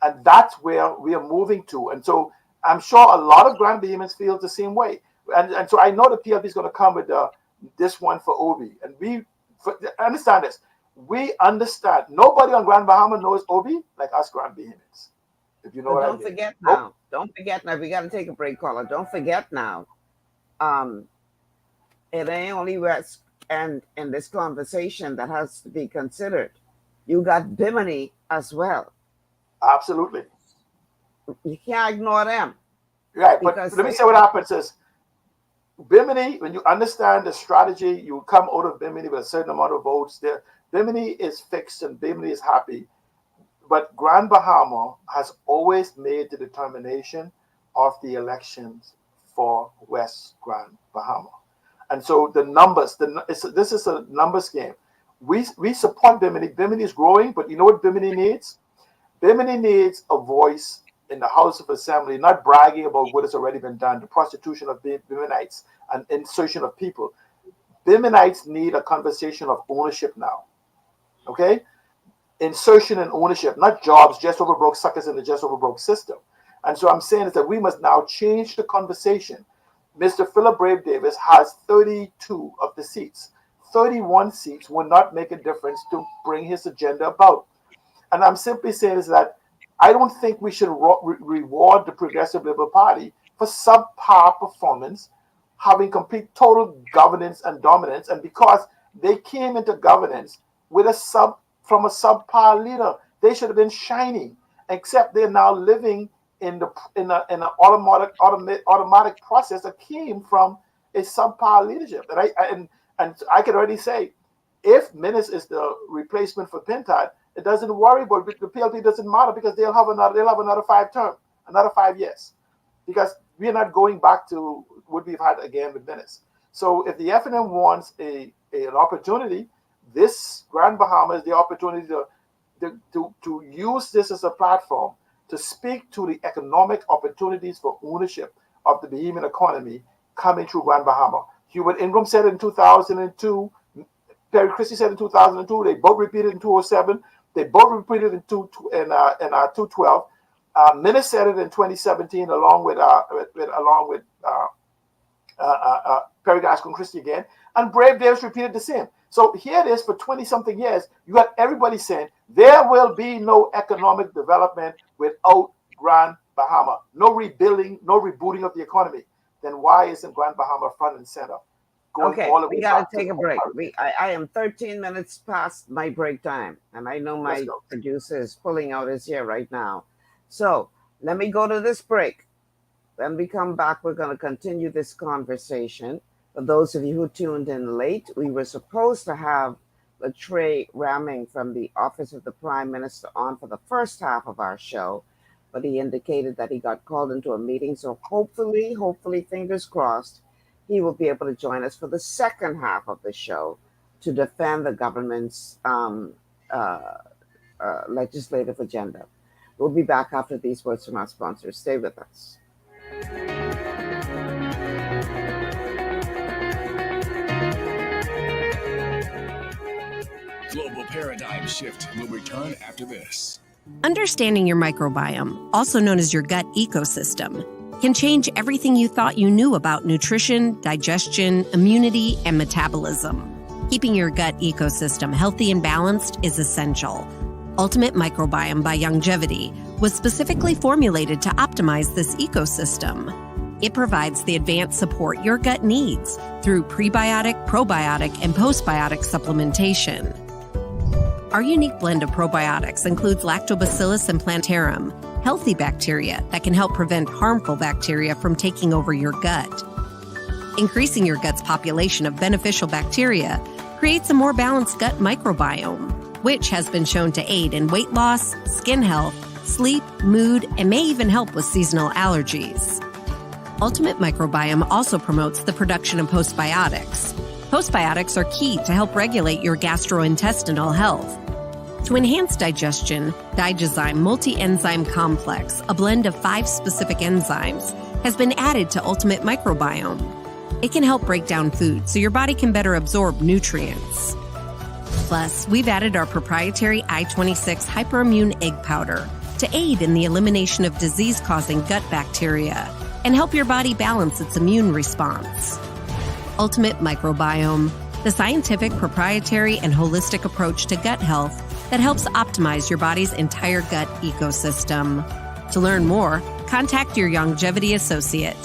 S2: And that's where we are moving to. And so I'm sure a lot of Grand Bahamians feel the same way. And so I know the PLP is going to come with this one for Obi. And understand this. we understand. Nobody on Grand Bahama knows Obi like us Grand Bahamians. If you know
S1: But
S2: what I
S1: don't
S2: mean.
S1: forget now. Don't forget now. We got to take a break, caller. Don't forget now. It ain't only West and in this conversation that has to be considered. You got Bimini as well.
S2: Absolutely.
S1: You can't ignore them.
S2: Right, but let me say what happens is Bimini, when you understand the strategy, you come out of Bimini with a certain amount of votes there. Bimini is fixed and Bimini is happy. But Grand Bahama has always made the determination of the elections for West Grand Bahama. And so the numbers, this is a numbers game. We support Bimini. Bimini is growing, but you know what Bimini needs? Bimini needs a voice in the House of Assembly, not bragging about what has already been done, the prostitution of Biminites and insertion of people. Biminites need a conversation of ownership now. Okay? Insertion and ownership, not jobs, just over broke suckers in the just over broke system. And so I'm saying is that we must now change the conversation. Mr. Philip Brave Davis has 32 of the seats. 31 seats will not make a difference to bring his agenda about. And I'm simply saying is that I don't think we should reward the Progressive Liberal Party for subpar performance, having complete total governance and dominance, and because they came into governance with from a subpar leader, they should have been shining. Except they're now living in an automatic process that came from a subpar leadership. And I can already say, if Minnis is the replacement for Pintad, it doesn't worry about it. The PLP doesn't matter because they'll have another 5 years, because we're not going back to what we've had again with Minnis. So if the FNM wants an opportunity, this Grand Bahama is the opportunity to use this as a platform to speak to the economic opportunities for ownership of the Bahamian economy coming through Grand Bahama. Hubert Ingram said it in 2002. Perry Christie said in 2002. They both repeated in 2007. They both repeated in 2012. Minnis said it in 2017, along with Perry Gascon Christie again. And Brave Davis repeated the same. So here it is for 20-something years. You got everybody saying there will be no economic development without Grand Bahama. No rebuilding, no rebooting of the economy. Then why isn't Grand Bahama front and center?
S1: Okay, we got to take a break. I am 13 minutes past my break time, and I know my producer is pulling out his ear right now. So let me go to this break. When we come back, we're going to continue this conversation. For those of you who tuned in late, we were supposed to have Latreille Ramming from the Office of the Prime Minister on for the first half of our show, but he indicated that he got called into a meeting. So hopefully, fingers crossed, he will be able to join us for the second half of the show to defend the government's legislative agenda. We'll be back after these words from our sponsors. Stay with us.
S6: Global Paradigm Shift will return after this.
S7: Understanding your microbiome, also known as your gut ecosystem, can change everything you thought you knew about nutrition, digestion, immunity, and metabolism. Keeping your gut ecosystem healthy and balanced is essential. Ultimate Microbiome by Longevity was specifically formulated to optimize this ecosystem. It provides the advanced support your gut needs through prebiotic, probiotic, and postbiotic supplementation. Our unique blend of probiotics includes Lactobacillus and Plantarum, healthy bacteria that can help prevent harmful bacteria from taking over your gut. Increasing your gut's population of beneficial bacteria creates a more balanced gut microbiome, which has been shown to aid in weight loss, skin health, sleep, mood, and may even help with seasonal allergies. Ultimate Microbiome also promotes the production of postbiotics. Postbiotics are key to help regulate your gastrointestinal health. To enhance digestion, Digizyme Multi-Enzyme Complex, a blend of 5 specific enzymes, has been added to Ultimate Microbiome. It can help break down food so your body can better absorb nutrients. Plus, we've added our proprietary I-26 Hyperimmune Egg Powder to aid in the elimination of disease-causing gut bacteria and help your body balance its immune response. Ultimate Microbiome, the scientific, proprietary, and holistic approach to gut health that helps optimize your body's entire gut ecosystem. To learn more, contact your longevity associate.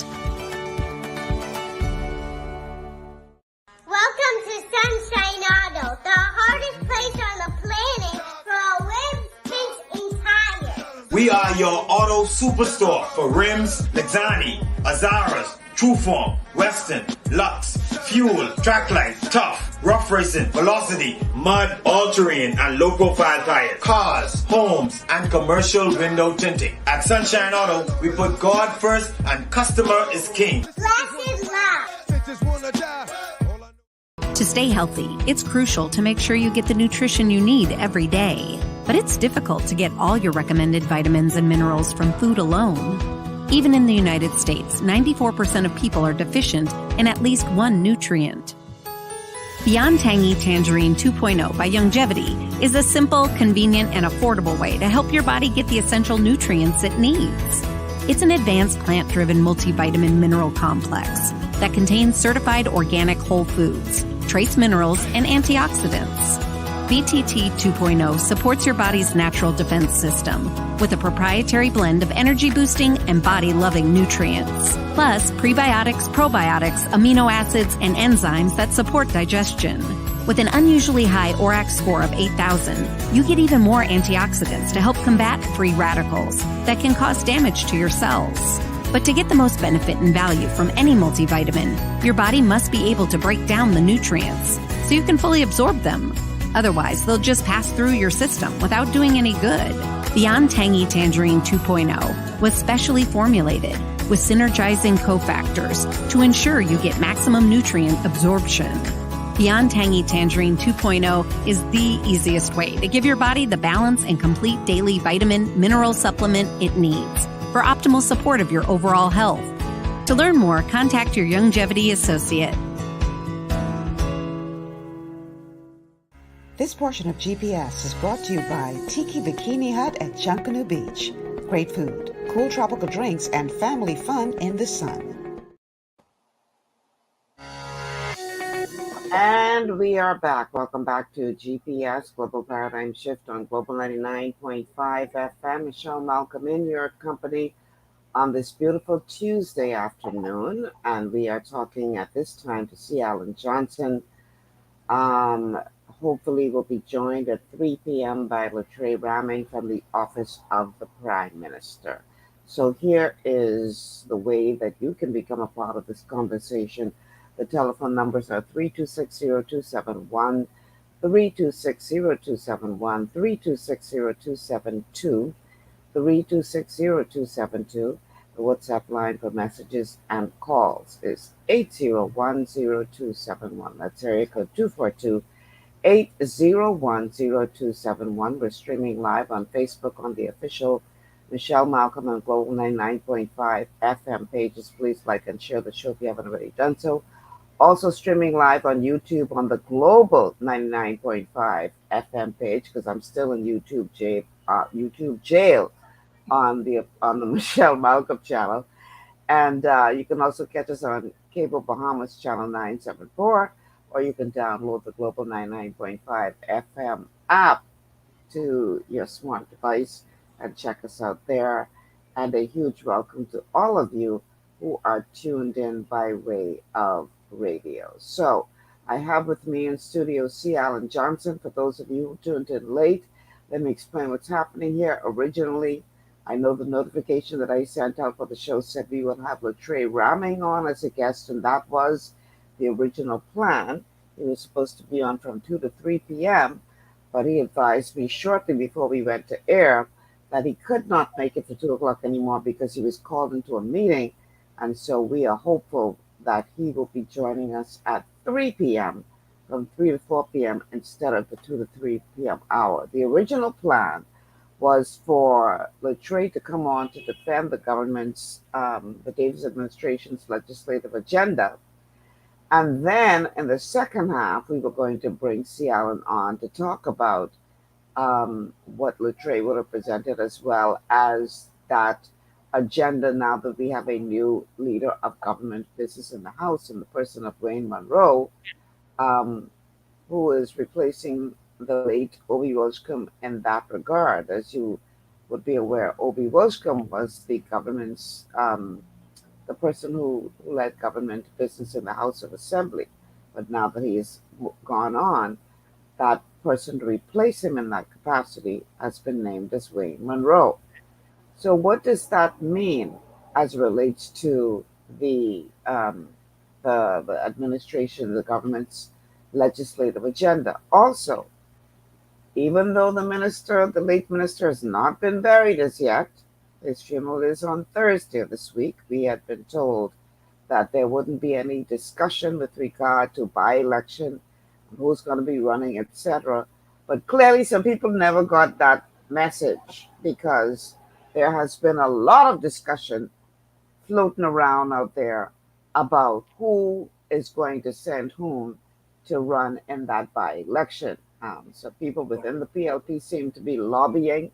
S8: Welcome to Sunshine Auto, the hardest place on the planet for a rim fix and tires.
S9: We are your auto superstore for rims, Lexani, Azaras, Trueform, Western, Lux, Fuel, Tracklight, Tough, Rough Racing, Velocity, Mud, All-Terrain, and low-profile tires. Cars, homes, and commercial window tinting. At Sunshine Auto, we put God first and customer is king.
S8: Glasses love.
S7: To stay healthy, it's crucial to make sure you get the nutrition you need every day. But it's difficult to get all your recommended vitamins and minerals from food alone. Even in the United States, 94% of people are deficient in at least one nutrient. Beyond Tangy Tangerine 2.0 by Longevity is a simple, convenient, and affordable way to help your body get the essential nutrients it needs. It's an advanced plant-driven multivitamin mineral complex that contains certified organic whole foods, trace minerals, and antioxidants. BTT 2.0 supports your body's natural defense system with a proprietary blend of energy-boosting and body-loving nutrients, plus prebiotics, probiotics, amino acids, and enzymes that support digestion. With an unusually high ORAC score of 8,000, you get even more antioxidants to help combat free radicals that can cause damage to your cells. But to get the most benefit and value from any multivitamin, your body must be able to break down the nutrients so you can fully absorb them. Otherwise, they'll just pass through your system without doing any good. Beyond Tangy Tangerine 2.0 was specially formulated with synergizing cofactors to ensure you get maximum nutrient absorption. Beyond Tangy Tangerine 2.0 is the easiest way to give your body the balance and complete daily vitamin mineral supplement it needs for optimal support of your overall health. To learn more, contact your longevity associate.
S10: This portion of GPS is brought to you by Tiki Bikini Hut at Junkanoo Beach. Great food, cool tropical drinks, and family fun in the sun.
S1: And we are back. Welcome back to GPS, Global Paradigm Shift on Global 99.5 FM. Michelle Malcolm in your company on this beautiful Tuesday afternoon. And we are talking at this time to C. Alan Johnson. Hopefully we'll be joined at 3 p.m. by Latre Raming from the Office of the Prime Minister. So here is the way that you can become a part of this conversation. The telephone numbers are 3260271, 3260271, 3260272, 3260272. The WhatsApp line for messages and calls is 8010271. That's area code 242 8010271. We're streaming live on Facebook on the official Michelle Malcolm and Global 99.5 FM pages. Please like and share the show if you haven't already done so. Also streaming live on YouTube on the Global 99.5 FM page, because I'm still in YouTube jail on the Michelle Malcolm channel. And you can also catch us on Cable Bahamas channel 974. Or you can download the Global 99.5 FM app to your smart device and check us out there. And a huge welcome to all of you who are tuned in by way of radio. So I have with me in studio C. Alan Johnson. For those of you who tuned in late, let me explain what's happening here. Originally, I know the notification that I sent out for the show said we will have Latre Raming on as a guest, and that was the original plan. He was supposed to be on from 2 to 3 p.m., but he advised me shortly before we went to air that he could not make it for 2 o'clock anymore because he was called into a meeting. And so we are hopeful that he will be joining us at 3 p.m., from 3 to 4 p.m. instead of the 2 to 3 p.m. hour. The original plan was for Latre to come on to defend the government's, the Davis administration's legislative agenda. And then in the second half, we were going to bring C. Allen on to talk about what Latre would have presented, as well as that agenda now that we have a new leader of government business in the House in the person of Wayne Monroe. um, who is replacing the late Obi Woscombe in that regard. As you would be aware, Obi Woscombe was the government's the person who led government business in the House of Assembly. But now that he has gone on, that person to replace him in that capacity has been named as Wayne Monroe. So, what does that mean as it relates to the the administration, the government's legislative agenda? Also, even though the late minister, has not been buried as yet, his funeral is on Thursday of this week. We had been told that there wouldn't be any discussion with regard to by-election, who's going to be running, etc. But clearly, some people never got that message because there has been a lot of discussion floating around out there about who is going to send whom to run in that by-election. So people within the PLP seem to be lobbying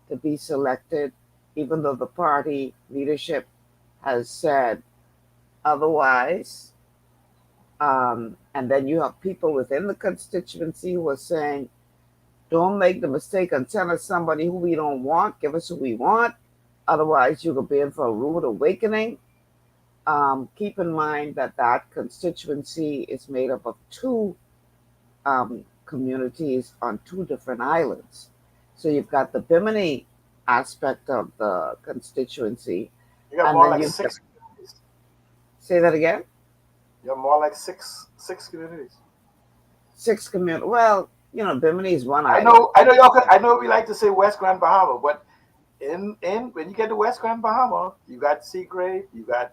S1: to be selected, even though the party leadership has said otherwise. And then you have people within the constituency who are saying, don't make the mistake and send us somebody who we don't want, give us who we want. Otherwise, you could be in for a rude awakening. Keep in mind that that constituency is made up of two communities on two different islands. So you've got the Bimini aspect of the constituency.
S2: You got
S1: And
S2: more
S1: then
S2: like
S1: you
S2: six communities.
S1: say that again?
S2: You have more like six communities.
S1: Six community. Well, Bimini is one
S2: I
S1: island.
S2: know, y'all. I know we like to say West Grand Bahama, but in when you get to West Grand Bahama, you got Seagrave, you got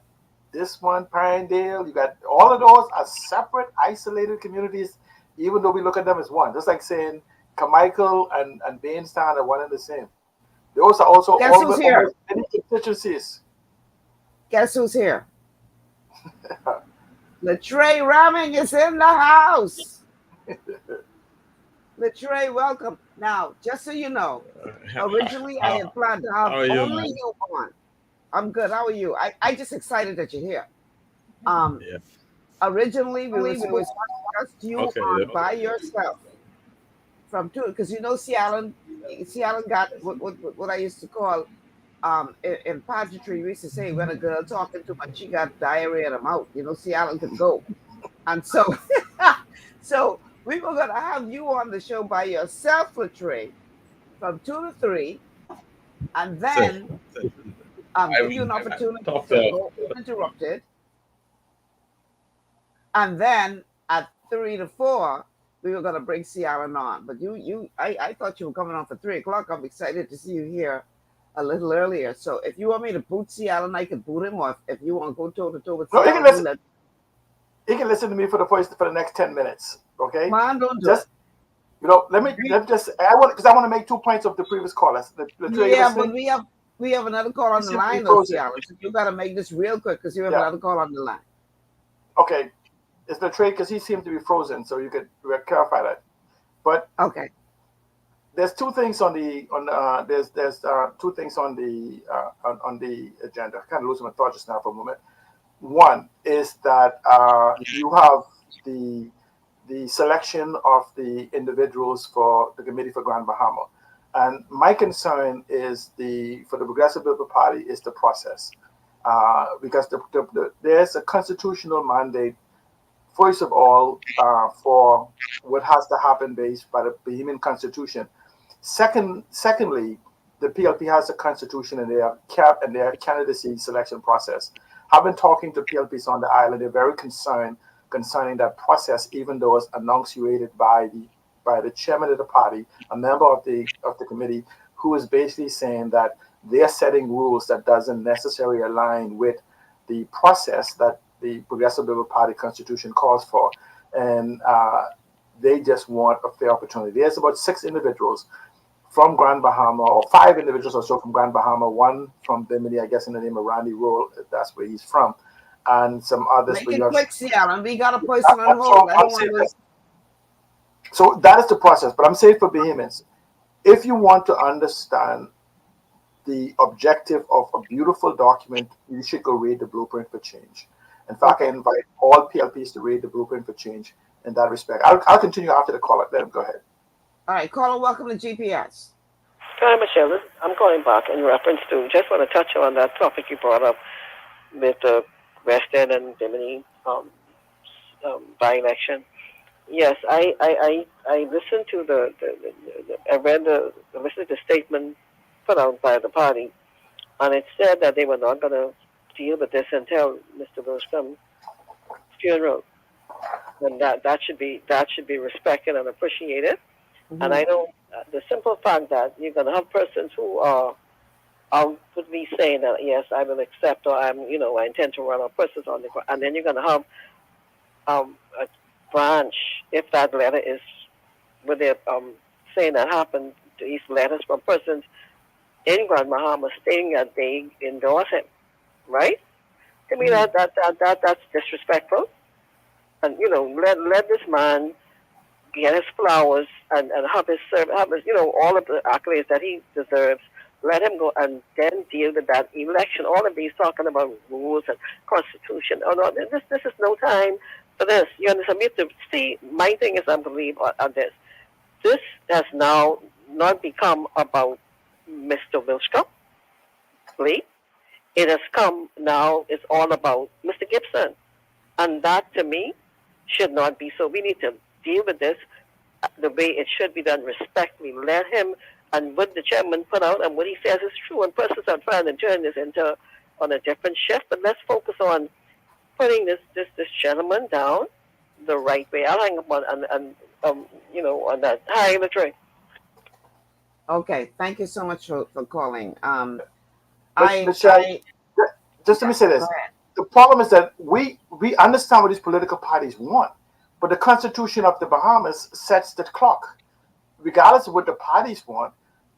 S2: this one, Pinedale, you got all of those are separate, isolated communities, even though we look at them as one. Just like saying Carmichael and Bainstown are one and the same. Those are also
S1: Guess who's here?
S2: almost many constituencies.
S1: Guess who's here? Latrey Ramming is in the house. Latrey, welcome. Now, just so you know, originally I had planned to have only you on. I'm good. How are you? I just excited that you're here. Originally we were supposed to just you on by yourself from two, because Seattle got what I used to call in pageantry, we used to say when a girl talking too much, she got diarrhea in her mouth. Seattle could go. And so so we were gonna have you on the show by yourself, Latrey, from 2 to 3, and then give you an opportunity to go uninterrupted. And then at 3 to 4, we were gonna bring Ciaran on. But I thought you were coming on for 3 o'clock. I'm excited to see you here a little earlier. So if you want me to boot Ciaran, I can boot him, or if you want to go toe to toe with Ciaran,
S2: he can listen to me for the next 10 minutes. Okay.
S1: Man, don't do
S2: just
S1: it.
S2: let me just I want to make 2 points of the previous callers.
S1: Yeah, but we have another call on the line, though, Ciaran. So you got to make this real quick because you have another call on the line.
S2: Okay, it's the trade because he seemed to be frozen, so you could clarify that. But
S1: okay,
S2: there's 2 things on the there's 2 things on the agenda. I kind of lose my thought just now for a moment. One is that you have the selection of the individuals for the Committee for Grand Bahama. And my concern is for the Progressive Liberal Party is the process. Because there's a constitutional mandate, first of all, for what has to happen based by the Bahamian Constitution. Secondly, the PLP has a constitution and their candidacy selection process. I've been talking to PLPs on the island. They're very concerned concerning that process, even though it's enunciated by the chairman of the party, a member of the committee, who is basically saying that they're setting rules that doesn't necessarily align with the process that the Progressive Liberal Party Constitution calls for, and they just want a fair opportunity. There's about 6 individuals from Grand Bahama, or 5 individuals or so from Grand Bahama, 1 from Bimini, I guess in the name of Randy Roll, if that's where he's from, and some others.
S1: Make it quick, Ciaran. We got a person on hold.
S2: So that is the process. But I'm saying for Bahamians, if you want to understand the objective of a beautiful document, you should go read the Blueprint for Change. In fact, I invite all PLPs to read the Blueprint for Change. in that respect. I'll continue after the caller. Let him go ahead.
S1: All right, caller, welcome to GPS.
S4: Hi, Michelle. I'm calling back in reference to, just want to touch on that topic you brought up with the Western and Bimini by-election. Yes, I listened to I read I listened to the statement put out by the party, and it said that they were not going to deal with this until Mr. Wilscomb's funeral, and that should be respected and appreciated.
S1: Mm-hmm.
S4: And I know the simple fact that you're going to have persons who are would be saying that yes, I will accept, or I intend to run, or persons on the ground, and then you're going to have a branch if that letter is where they're saying that happened. These letters from persons in Grand Bahama stating that they endorse him, right? To me, that's disrespectful. And let this man get his flowers and have his all of the accolades that he deserves. Let him go and then deal with that election. All of these talking about rules and constitution. Oh no, this is no time for this. You understand? We have to see. My thing is, I believe on this. This has now not become about Mr. Wilshcombe, Lee. It has come now. It's all about Mr. Gibson, and that to me should not be so. We need to deal with this the way it should be done, respectfully. Let him, and what the chairman put out and what he says is true. And persons are trying to turn this into on a different shift, but let's focus on putting this gentleman down the right way. I'll hang up on on that. Hi, Latrell.
S1: Okay, thank you so much for calling.
S2: Michelle, just let me say this. The problem is that we understand what these political parties want, but the Constitution of the Bahamas sets the clock. Regardless of what the parties want,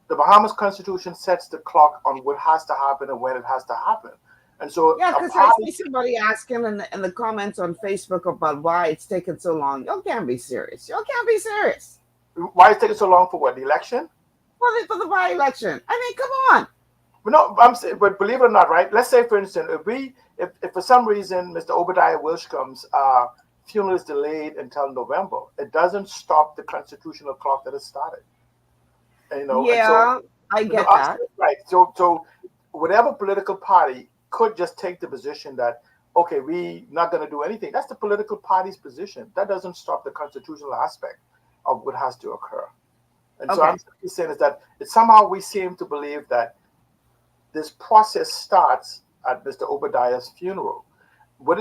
S2: the Bahamas Constitution sets the clock on what has to happen and when it has to happen. And so,
S1: yeah, because I see somebody asking in the comments on Facebook about why it's taking so long. Y'all can't be serious. Y'all can't be serious.
S2: Why it's taking so long for what? The election?
S1: For the by-election. I mean, come on.
S2: But no, I'm saying, but believe it or not, right? Let's say, for instance, if for some reason Mr. Obadiah Wilscomb's funeral is delayed until November, it doesn't stop the constitutional clock that has started.
S1: Yeah, I get that.
S2: Right. So whatever political party could just take the position that, okay, we're not going to do anything. That's the political party's position. That doesn't stop the constitutional aspect of what has to occur. And so I'm saying is that somehow we seem to believe that this process starts at Mr. Obadiah's funeral.
S1: I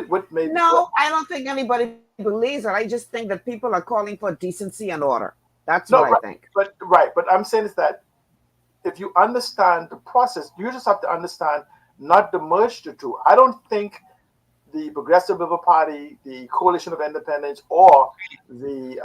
S1: don't think anybody believes it. I just think that people are calling for decency and order. That's what I think.
S2: But I'm saying is that if you understand the process, you just have to understand not to merge the two. I don't think the Progressive Labour Party, the Coalition of Independence, or the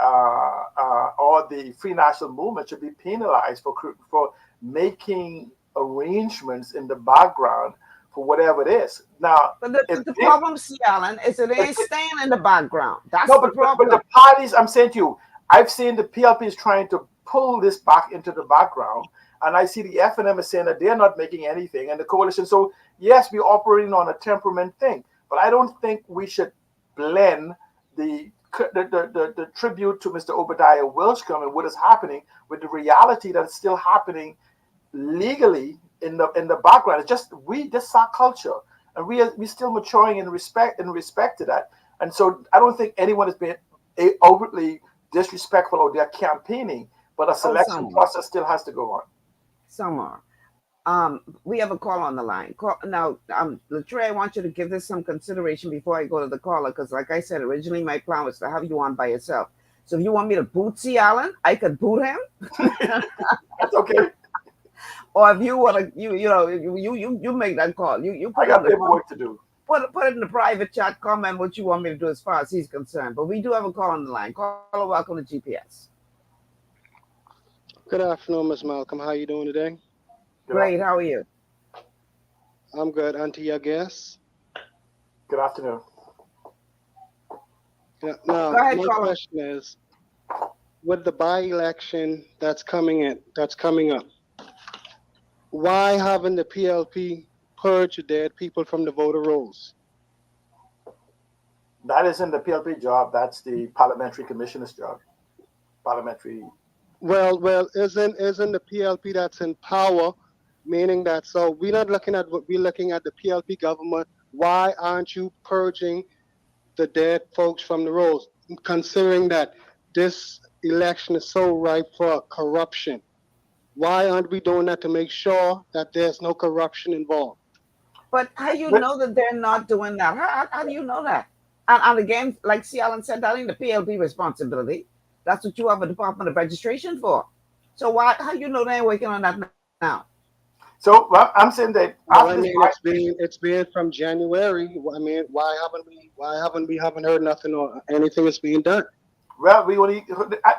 S2: Free National Movement should be penalized for making arrangements in the background for whatever it is. Now,
S1: but the problem, C. Allen, is it ain't staying in the background. That's the problem.
S2: But the parties, I'm saying to you, I've seen the PLP is trying to pull this back into the background, and I see the FNM is saying that they're not making anything, and the coalition. So yes, we're operating on a temperament thing, but I don't think we should blend the tribute to Mr. Obadiah Wilscombe and what is happening with the reality that is still happening legally in the background. It's just this is our culture, and we're still maturing in respect to that. And so I don't think anyone is being overtly disrespectful or they're campaigning, but a selection process still has to go on.
S1: Some are. We have a call on the line. Now, Latrell, I want you to give this some consideration before I go to the caller, because like I said, originally my plan was to have you on by yourself. So if you want me to boot C. Allen, I could boot him.
S2: That's okay.
S1: Or if you want to, you make that call. You
S2: I got paperwork to do.
S1: Put it in the private chat. Comment what you want me to do as far as he's concerned. But we do have a call on the line. Caller, welcome to GPS.
S11: Good afternoon, Ms. Malcolm. How are you doing today?
S1: Great. How are you?
S11: I'm good. Auntie, your guest?
S2: Good afternoon.
S11: Now, my question is, with the by-election that's coming up, why haven't the PLP purged dead people from the voter rolls?
S2: That isn't the PLP job. That's the parliamentary commissioner's job. Parliamentary.
S11: Well, isn't the PLP that's in power, meaning that so we're not looking at what we're looking at the PLP government. Why aren't you purging the dead folks from the rolls, considering that this election is so ripe for corruption? Why aren't we doing that to make sure that there's no corruption involved?
S1: But how you know that they're not doing that? How do you know that? And again, like C. Allen said, that ain't the PLP responsibility. That's what you have a Department of Registration for. So why? How you know they're working on that now?
S2: So well, I'm saying that
S11: Well,
S2: after
S11: I
S2: this,
S11: mean, it's been from January. I mean, why haven't we haven't heard nothing or anything is being done?
S2: well, we only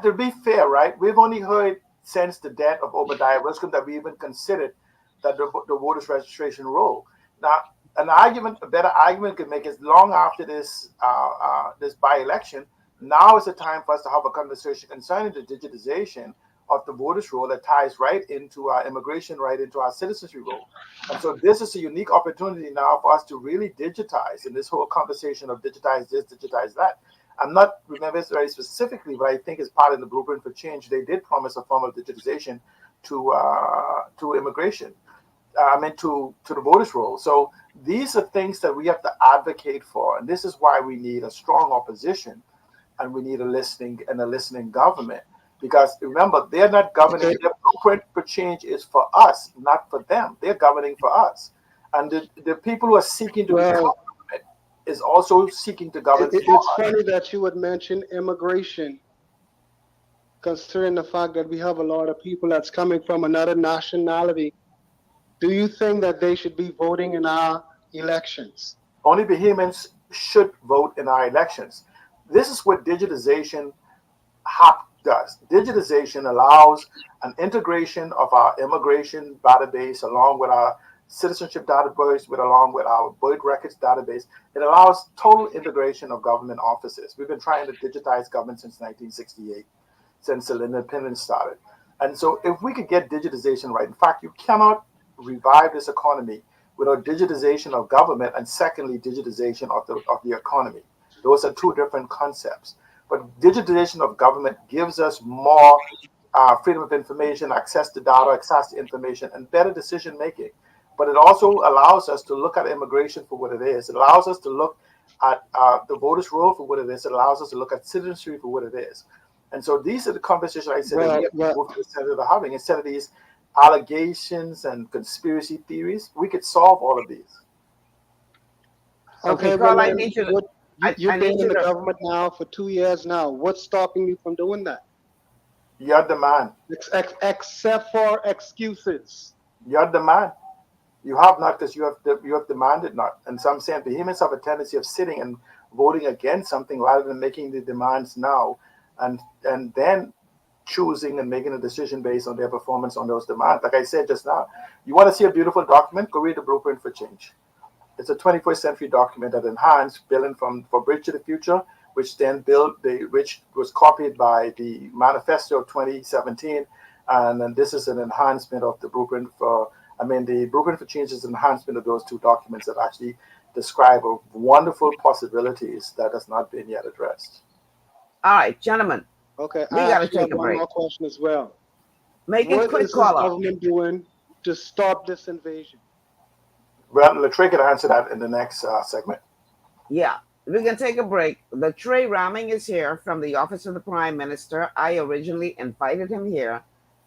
S2: to be fair, right? We've only heard since the death of Obadiah Wiscombe that we even considered that the voters registration role. Now, a better argument could make is long after this by-election. Now is the time for us to have a conversation concerning the digitization of the voters roll that ties right into our immigration, right into our citizenry role. And so this is a unique opportunity now for us to really digitize in this whole conversation of digitize this, digitize that. I'm not remember this very specifically, but I think as part of the blueprint for change, they did promise a form of digitization to immigration. I mean to the voters roll. So these are things that we have to advocate for, and this is why we need a strong opposition, and we need a listening government. Because remember, they're not governing.
S11: Okay.
S2: Their blueprint for change is for us, not for them. They're governing for us, and the people who are seeking to become
S11: Well,
S2: government is also seeking to govern for
S11: it's
S2: us.
S11: funny that you would mention immigration, considering the fact that we have a lot of people that's coming from another nationality. Do you think that they should be voting in our elections?
S2: Only Bahamians should vote in our elections. This is what digitization does. Digitization allows an integration of our immigration database along with our citizenship database, along with our birth records database. It allows total integration of government offices. We've been trying to digitize government since 1968, since the independence started. And so if we could get digitization right, in fact, you cannot revive this economy without digitization of government and secondly, digitization of the economy. Those are two different concepts. But digitization of government gives us more freedom of information, access to data, access to information, and better decision making. But it also allows us to look at immigration for what it is. It allows us to look at the voters' role for what it is. It allows us to look at citizenry for what it is. And so these are the conversations I said that we
S11: Well,
S2: have to
S11: well,
S2: move to the center of having. Instead of these allegations and conspiracy theories, we could solve all of these.
S1: Okay,
S11: okay. Well,
S1: Carl, I
S11: then,
S1: need you to.
S11: what
S1: I
S11: you've
S1: need
S11: been in
S1: you
S11: the
S1: to.
S11: government now for 2 years now. What's stopping you from doing that?
S2: You're the man.
S11: Except for excuses.
S2: You're the man. You have not because you have demanded not. And so I'm saying Bahamians have a tendency of sitting and voting against something rather than making the demands now and then choosing and making a decision based on their performance on those demands. Like I said just now, you want to see a beautiful document, go read the Blueprint for Change. It's a 21st century document that enhanced building from for Bridge to the Future, which was copied by the Manifesto of 2017, and then this is an enhancement of the Blueprint for. I mean, the Blueprint for Change is an enhancement of those two documents that actually describe wonderful possibilities that has not been yet addressed.
S1: All right, gentlemen,
S11: Okay,
S1: we
S11: I
S1: got to
S11: actually
S1: take
S11: have
S1: a
S11: one
S1: break.
S11: more question as well.
S1: Make it
S11: What
S1: quick,
S11: is this
S1: caller.
S11: government doing to stop this invasion?
S2: Well, Latrey can answer that in the next segment.
S1: Yeah, we can take a break. The Trey Ramming is here from the Office of the Prime Minister. I originally invited him here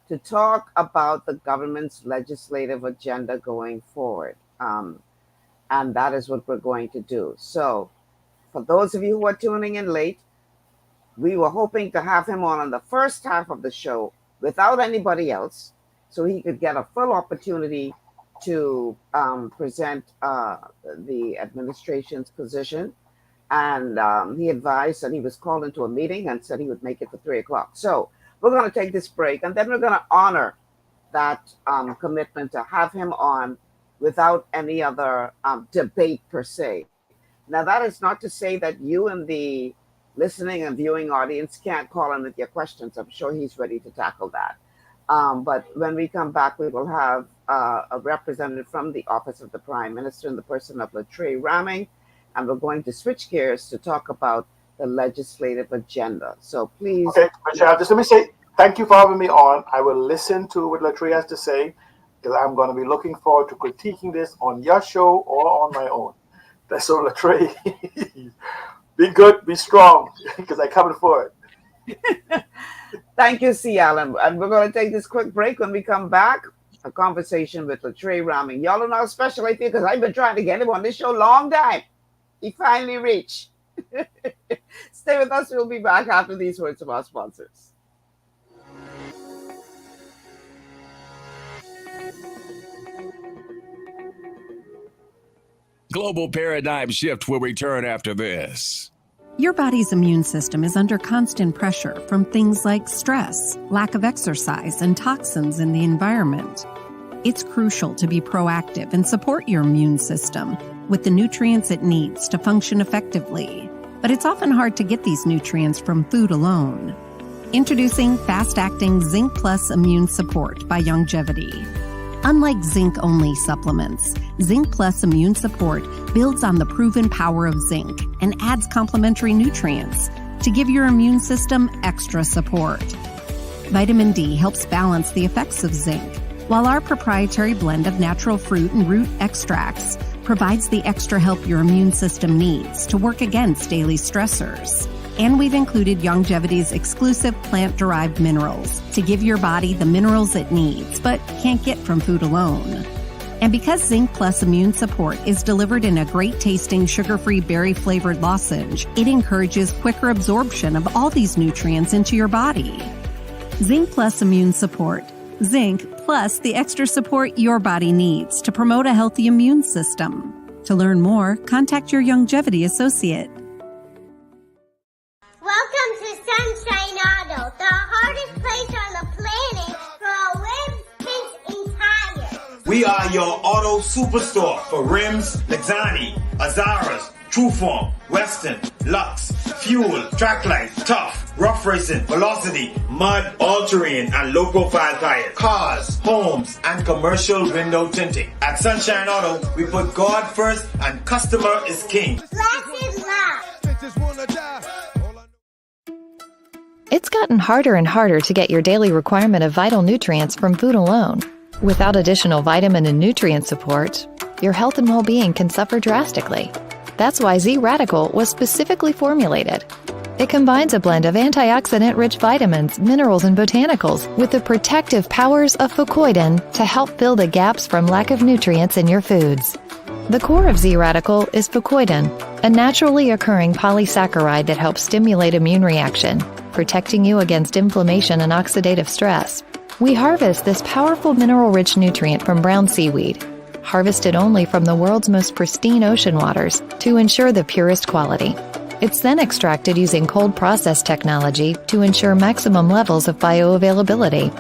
S1: to talk about the government's legislative agenda going forward. And that is what we're going to do. So, for those of you who are tuning in late, we were hoping to have him on the first half of the show without anybody else so he could get a full opportunity to present the administration's position. And he advised that he was called into a meeting and said he would make it for 3 o'clock. So we're going to take this break and then we're going to honor that commitment to have him on without any other debate per se. Now, that is not to say that you and the listening and viewing audience can't call in with your questions. I'm sure he's ready to tackle that. But when we come back, we will have a representative from the Office of the Prime Minister in the person of Latrey Ramming. and we're going to switch gears to talk about the legislative agenda. So please.
S2: Okay, Michelle, just let me say thank you for having me on. I will listen to what Latre has to say because I'm going to be looking forward to critiquing this on your show or on my own. So Latre, be good, be strong, because I'm coming for it.
S1: Thank you, C. Allen. And we're going to take this quick break. When we come back, a conversation with Latre Raming. Y'all are not special right here because I've been trying to get him on this show long time. He finally reached. Stay with us. We'll be back after these words from our sponsors.
S6: Global Paradigm Shift will return after this.
S7: Your body's immune system is under constant pressure from things like stress, lack of exercise, and toxins in the environment. It's crucial to be proactive and support your immune system with the nutrients it needs to function effectively. But it's often hard to get these nutrients from food alone. Introducing fast-acting Zinc Plus Immune Support by Longevity. Unlike zinc-only supplements, Zinc Plus Immune Support builds on the proven power of zinc and adds complementary nutrients to give your immune system extra support. Vitamin D helps balance the effects of zinc, while our proprietary blend of natural fruit and root extracts provides the extra help your immune system needs to work against daily stressors. And we've included Longevity's exclusive plant-derived minerals to give your body the minerals it needs but can't get from food alone. And because Zinc Plus Immune Support is delivered in a great-tasting sugar-free berry-flavored lozenge, it encourages quicker absorption of all these nutrients into your body. Zinc Plus Immune Support. Zinc plus the extra support your body needs to promote a healthy immune system. To learn more, contact your Longevity associate.
S8: Welcome to Sunshine Auto, the hardest place on the planet for rims, paints, and tires.
S9: We are your auto superstore for rims, Lexani, Azaras, Trueform, Western, Lux, Fuel, Tracklight, Tough, Rough Racing, Velocity, Mud, All-Terrain, and low-profile tires. Cars, homes, and commercial window tinting. At Sunshine Auto, we put God first and customer is king.
S8: Blessed love.
S12: It's gotten harder and harder to get your daily requirement of vital nutrients from food alone. Without additional vitamin and nutrient support, your health and well-being can suffer drastically. That's why Z-Radical was specifically formulated. It combines a blend of antioxidant-rich vitamins, minerals, and botanicals with the protective powers of fucoidan to help fill the gaps from lack of nutrients in your foods. The core of Z-Radical is fucoidan, a naturally occurring polysaccharide that helps stimulate immune reaction, protecting you against inflammation and oxidative stress. We harvest this powerful mineral-rich nutrient from brown seaweed, harvested only from the world's most pristine ocean waters to ensure the purest quality. It's then extracted using cold process technology to ensure maximum levels of bioavailability.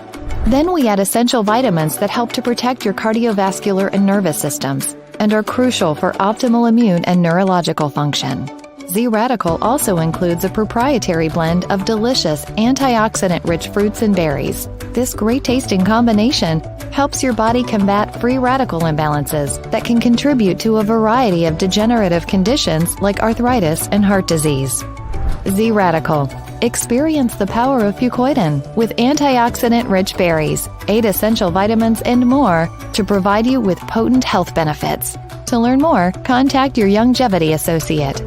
S12: Then we add essential vitamins that help to protect your cardiovascular and nervous systems and are crucial for optimal immune and neurological function. Z-Radical also includes a proprietary blend of delicious antioxidant-rich fruits and berries. This great-tasting combination helps your body combat free radical imbalances that can contribute to a variety of degenerative conditions like arthritis and heart disease. Z-Radical. Experience the power of fucoidan with antioxidant-rich berries, 8 essential vitamins, and more to provide you with potent health benefits. To learn more, contact your Longevity associate.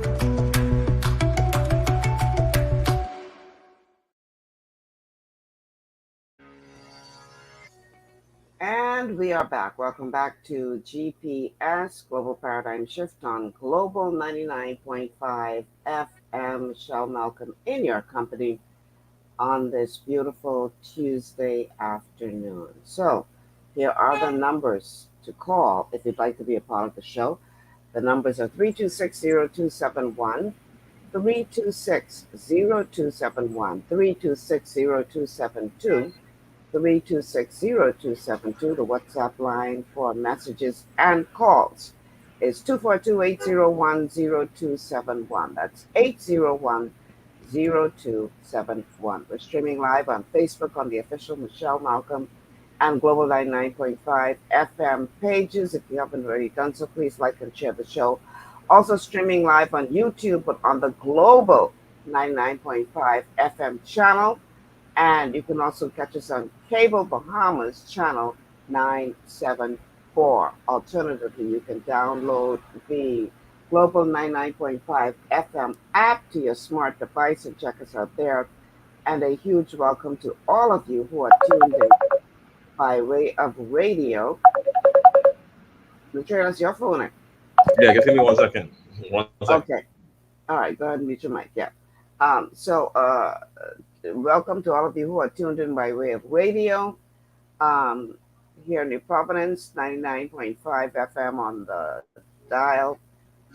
S1: And we are back. Welcome back to GPS, Global Paradigm Shift on Global 99.5 FM. Michelle Malcolm in your company on this beautiful Tuesday afternoon. So here are the numbers to call if you'd like to be a part of the show. The numbers are 326-0271, 326-0271, 326-0272, 326-0272. The WhatsApp line for messages and calls is 242-801-0271. That's 801-0271. We're streaming live on Facebook on the official Michelle Malcolm and Global 99.5 FM pages. If you haven't already done so, please like and share the show Also streaming live on YouTube, but on the global 99.5 FM channel. And you can also catch us on Cable Bahamas channel 974. Alternatively, you can download the Global 99.5 FM app to your smart device and check us out there. And a huge welcome to all of you who are tuned in by way of radio. Return us your phone.
S13: Yeah, just give me 1 second. 1 second.
S1: Okay. All right. Go ahead and mute your mic. Yeah. So, welcome to all of you who are tuned in by way of radio. Um, Here in New Providence, 99.5 FM on the dial.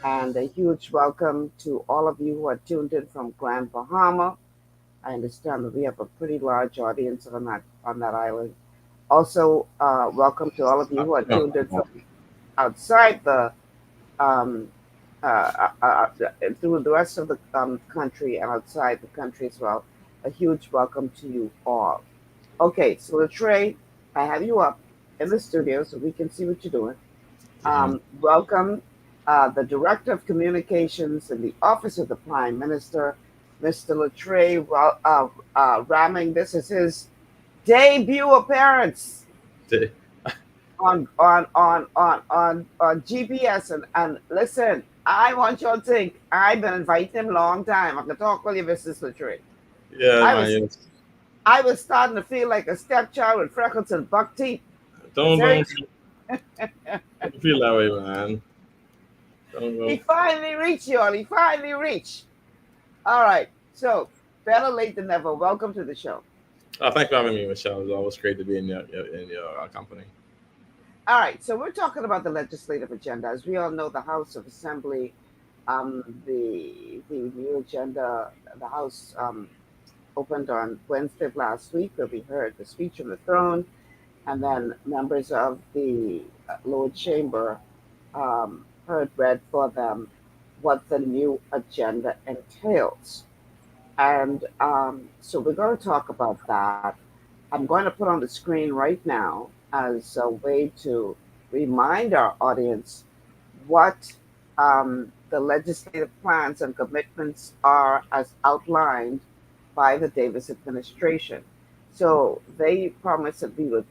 S1: And a huge welcome to all of you who are tuned in from Grand Bahama. I understand that we have a pretty large audience on that island. Also, welcome to all of you who are tuned in from outside the um, through the rest of the country and outside the country as well. A huge welcome to you all. Okay, so Trey, I have you up in the studio so we can see what you're doing. Welcome, the Director of Communications in the Office of the Prime Minister, Mr. Latreille Ramming. This is his debut appearance on GPS. And listen, I want you to think I've been inviting him a long time. I can talk with you, Mr. Latreille.
S13: Yeah,
S1: I was starting to feel like a stepchild with freckles and buck teeth.
S13: Don't feel that way, man.
S1: He finally reached, y'all. He finally reached. All right. So, better late than never. Welcome to the show.
S13: Thanks for having me, Michelle. It's always great to be in your company.
S1: All right. So, we're talking about the legislative agenda. As we all know, the House of Assembly, the new agenda, the House opened on Wednesday of last week, where we heard the speech from the throne, and then members of the lower chamber heard read for them what the new agenda entails. And so we're going to talk about that. I'm going to put on the screen right now as a way to remind our audience what the legislative plans and commitments are as outlined by the Davis administration. So they promised that we would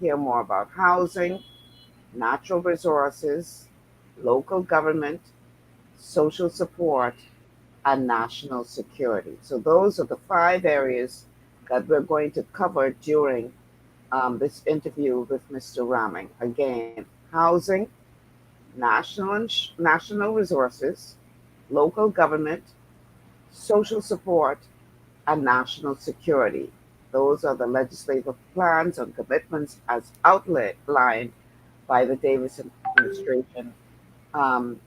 S1: hear more about housing, natural resources, local government, social support, and national security. So those are the 5 areas that we're going to cover during this interview with Mr. Ramming. Again, housing, national resources, local government, social support, and national security. Those are the legislative plans and commitments as outlined by the Davis administration in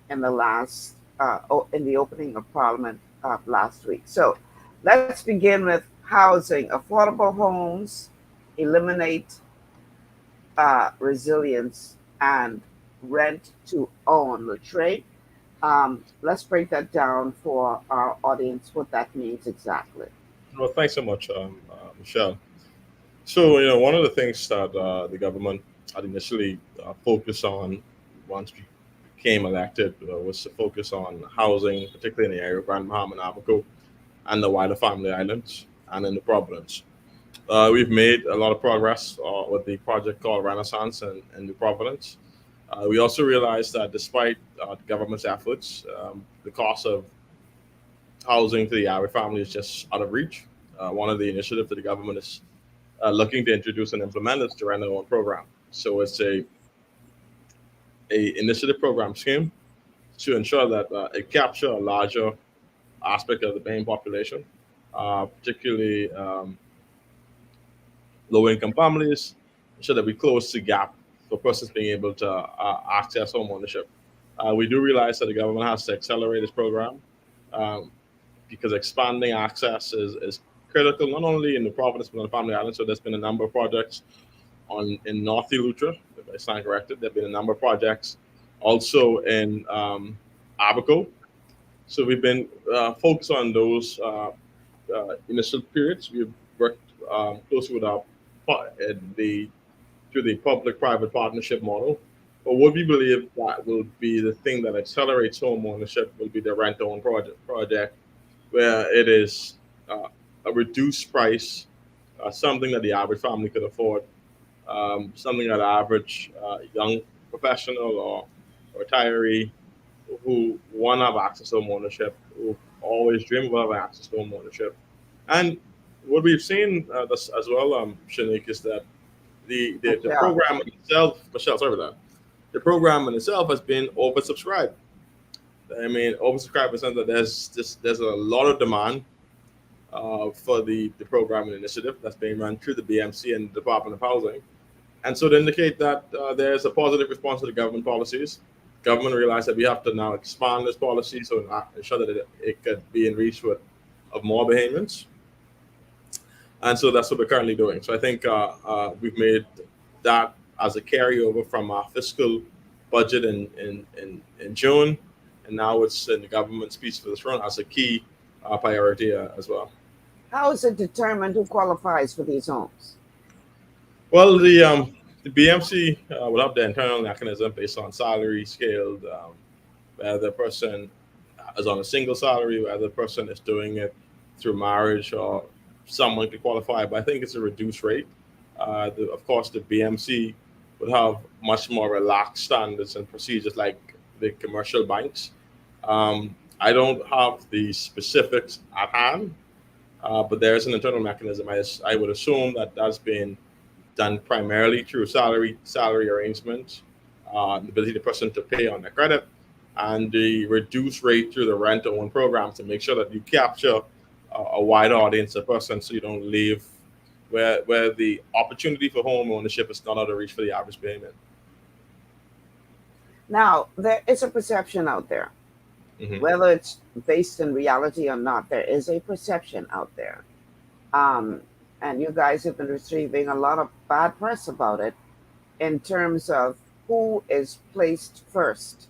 S1: the opening of Parliament last week. So let's begin with housing. Affordable homes eliminate resilience and rent to own. Latreille, let's break that down for our audience, what that means exactly.
S13: Well, thanks so much, Michelle. So, one of the things that the government had initially focused on once we became elected was to focus on housing, particularly in the area of Grand Bahama and Abaco and the wider Family Islands and in the Providence. We've made a lot of progress with the project called Renaissance in New Providence. We also realized that despite the government's efforts, the cost of housing for the average family is just out of reach. One of the initiatives that the government is looking to introduce and implement is the rent-to-own program. So it's a initiative program scheme to ensure that it captures a larger aspect of the paying population, particularly low-income families, so that we close the gap for persons being able to access home ownership. We do realize that the government has to accelerate this program because expanding access is critical, not only in the Providence but on the Family Island. So there's been a number of projects in North Eleuthera, if I stand corrected. There have been a number of projects also in Abaco. So we've been focused on those initial periods. We've worked closely with through the public-private partnership model But what we believe that will be the thing that accelerates home ownership will be the rent own project, where it is a reduced price, something that the average family could afford, something that the average young professional or retiree who want to have access to home ownership, who always dream of having access to home ownership. And what we've seen this as well, Shanique, is that the
S1: Michelle.
S13: program itself, Michelle, sorry about that. The program in itself has been oversubscribed. I mean, oversubscribed in the sense that there's a lot of demand for the program and initiative that's being run through the BMC and the Department of Housing. And so to indicate that there's a positive response to the government policies, government realized that we have to now expand this policy so ensure that it could be in reach with of more Bahamians. And so that's what we're currently doing. So I think we've made that as a carryover from our fiscal budget in June, and now it's in the government speech for this run as a key priority as well.
S1: How is it determined who qualifies for these homes?
S13: Well, the BMC will have the internal mechanism based on salary scaled, whether the person is on a single salary, whether the person is doing it through marriage or someone could qualify, but I think it's a reduced rate. Of course, the BMC would have much more relaxed standards and procedures like the commercial banks. I don't have the specifics at hand, but there is an internal mechanism. I would assume that that's been done primarily through salary arrangements, the ability of the person to pay on their credit, and the reduced rate through the rent own program to make sure that you capture a wide audience of persons so you don't leave where the opportunity for home ownership is not out of reach for the average payment.
S1: Now, there is a perception out there, whether it's based in reality or not, there is a perception out there. And you guys have been receiving a lot of bad press about it in terms of who is placed first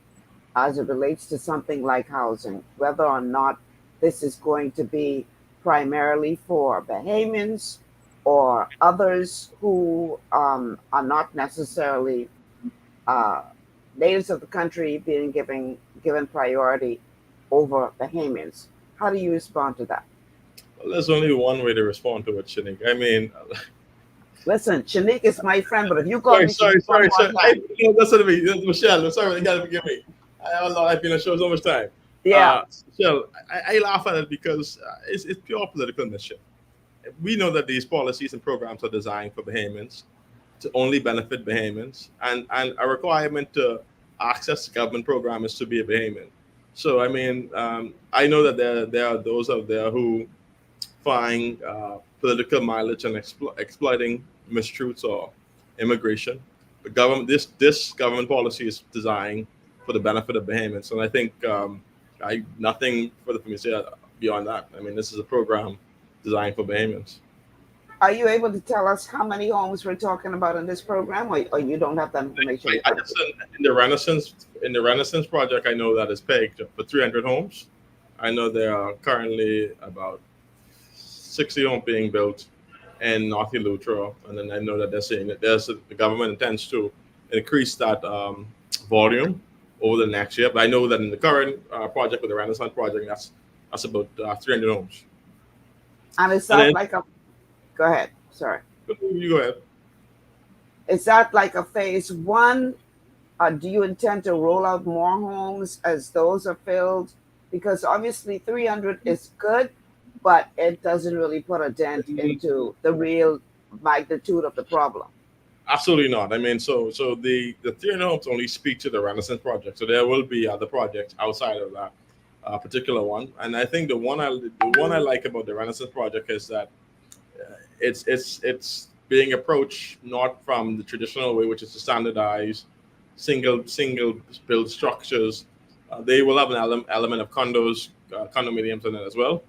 S1: as it relates to something like housing, whether or not this is going to be primarily for Bahamians or others who are not necessarily natives of the country being given priority over Bahamians. How do you respond to that?
S13: Well, there's only one way to respond to it, Shanique. I mean,
S1: listen, Shanique is my friend, but if you call me
S13: sorry.
S1: one more time,
S13: Listen to me, Michelle. I'm sorry, you gotta forgive me. I've been on the show so much time.
S1: Yeah.
S13: Michelle, I laugh at it because it's pure political mischief. We know that these policies and programs are designed for Bahamians to only benefit Bahamians, and a requirement to access the government program is to be a Bahamian. So I mean, I know that there are those out there who find political mileage and exploiting mistruths or immigration. The government, this government policy is designed for the benefit of Bahamians, and I think nothing further for me to say beyond that. I mean, this is a program designed for Bahamians.
S1: Are you able to tell us how many homes we're talking about in this program, or you don't have that information?
S13: In the Renaissance project, I know that is pegged for 300 homes. I know there are currently about 60 homes being built in North Eleuthera, and then I know that they're saying that the government intends to increase that volume over the next year. But I know that in the current project with the Renaissance project, that's about 300 homes.
S1: And it's not like a. Go ahead. Sorry.
S13: You go ahead.
S1: Is that like a phase one? Do you intend to roll out more homes as those are filled? Because obviously 300 is good, but it doesn't really put a dent into the real magnitude of the problem.
S13: Absolutely not. I mean, so the 300 homes only speak to the Renaissance project. So there will be other projects outside of that particular one. And I think the one I like about the Renaissance project is that it's being approached not from the traditional way, which is to standardize single build structures. They will have an element of condos, condominiums in it as well,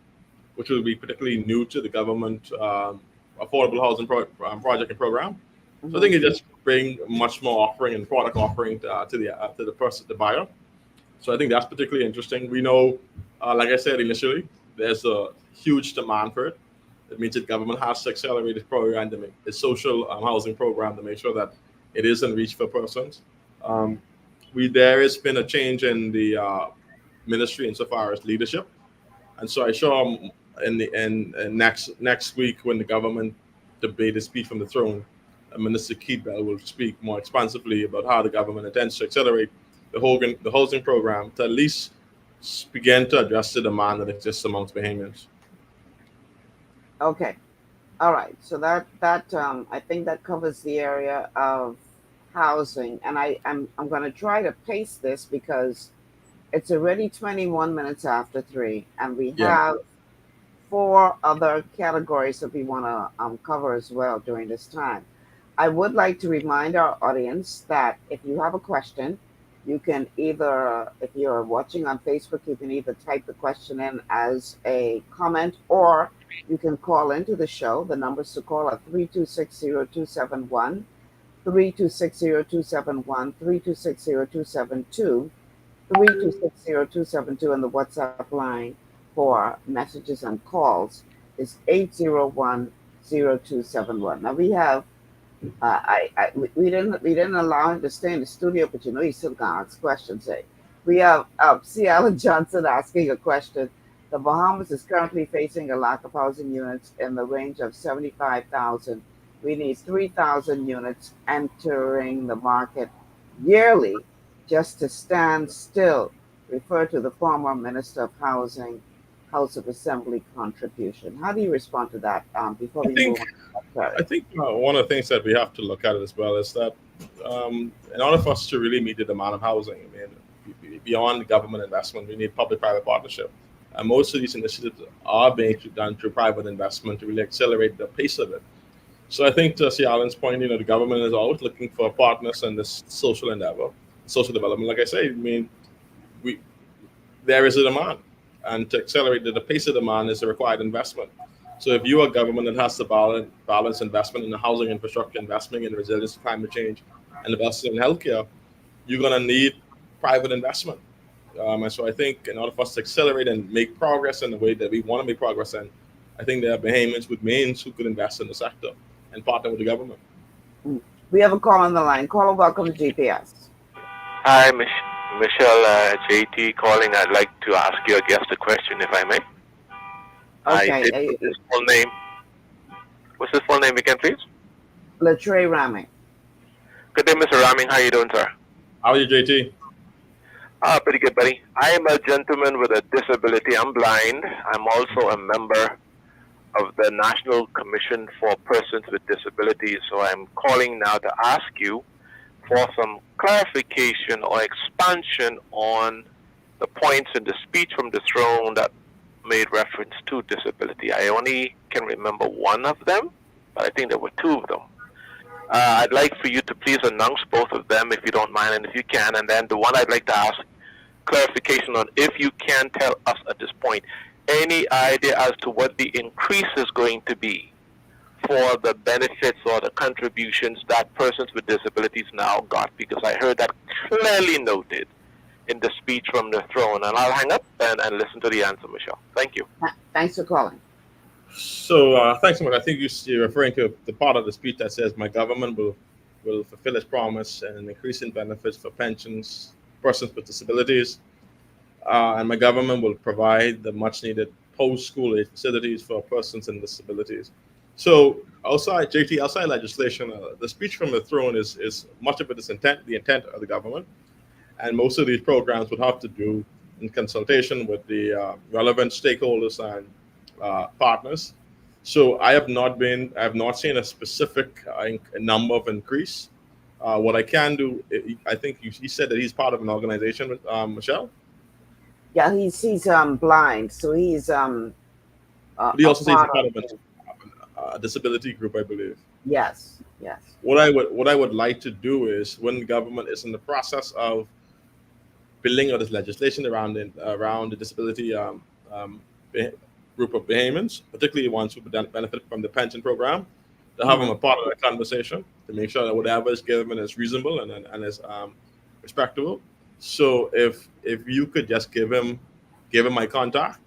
S13: which will be particularly new to the government affordable housing project and program. So I think it just bring much more offering and product offering to the person, the buyer. So I think that's particularly interesting. We know, like I said initially, there's a huge demand for it. It means that government has to accelerate this program, the social housing program, to make sure that it is in reach for persons. Um, there has been a change in the ministry insofar as leadership, and so I saw in next week when the government debate is speech from the throne, Minister Keith Bell will speak more expansively about how the government intends to accelerate the housing program to at least begin to address the demand that exists amongst Bahamians.
S1: Okay. All right. So that I think that covers the area of housing, and I'm going to try to pace this because it's already 21 minutes after 3, and we
S13: Yeah.
S1: have 4 other categories that we want to cover as well during this time. I would like to remind our audience that if you have a question, you can either, if you're watching on Facebook, you can either type the question in as a comment or you can call into the show. The numbers to call are 3260271, 3260271, 3260272, 3260272, and the WhatsApp line for messages and calls is 8010271. Now we have we didn't allow him to stay in the studio, but you know he's still gonna ask questions. Eh? We have C. Alan Johnson asking a question. The Bahamas is currently facing a lack of housing units in the range of 75,000. We need 3,000 units entering the market yearly just to stand still. Refer to the former Minister of Housing, House of Assembly contribution. How do you respond to that before
S13: I
S1: we move
S13: think
S1: on? Sorry.
S13: I think one of the things that we have to look at as well is that in order for us to really meet the demand of housing, I mean, beyond government investment, we need public-private partnership. And most of these initiatives are being done through private investment to really accelerate the pace of it. So I think to see Alan's point, the government is always looking for partners in this social endeavor, social development. Like I say, I mean, we there is a demand, and to accelerate the pace of demand is a required investment. So if you are a government that has to balance investment in the housing infrastructure, investment in resilience to climate change, and investing in healthcare, you're going to need private investment. And so I think in order for us to accelerate and make progress in the way that we want to make progress in, I think there are Bahamians with means who could invest in the sector and partner with the government.
S1: We have a call on the line. Caller, welcome to GPS.
S3: Hi, Michelle, JT calling. I'd like to ask your guest a question, if I may. I did put his full name. What's his full name again, please?
S1: Latre Raming.
S3: Good day, Mr. Raming. How are you doing, sir?
S13: How are you, JT?
S3: Pretty good, buddy. I am a gentleman with a disability. I'm blind. I'm also a member of the National Commission for Persons with Disabilities. So I'm calling now to ask you for some clarification or expansion on the points in the speech from the throne that made reference to disability. I only can remember one of them, but I think there were 2 of them. I'd like for you to please announce both of them if you don't mind, and if you can. And then the one I'd like to ask clarification on, if you can tell us at this point, any idea as to what the increase is going to be for the benefits or the contributions that persons with disabilities now got? Because I heard that clearly noted in the speech from the throne. And I'll hang up and listen to the answer, Michelle. Thank you.
S1: Thanks for calling.
S13: So thanks so much. I think you're referring to the part of the speech that says my government will fulfill its promise and increase in benefits for pensions, persons with disabilities, and my government will provide the much needed post-school age facilities for persons with disabilities. So outside legislation, the speech from the throne is much of it is the intent of the government, and most of these programs would have to do in consultation with the relevant stakeholders and partners. So I have not seen a specific number of increase. What I can do, I think he said that he's part of an organization, Michelle.
S1: Yeah, he's blind, so he's
S13: But he also says he's part of a disability group, I believe.
S1: Yes.
S13: What I would like to do is, when the government is in the process of building out this legislation around the disability group of Bahamians, particularly ones who benefit from the pension program, to have them a part of that conversation to make sure that whatever is given is reasonable and is respectable. So if you could just give him my contact,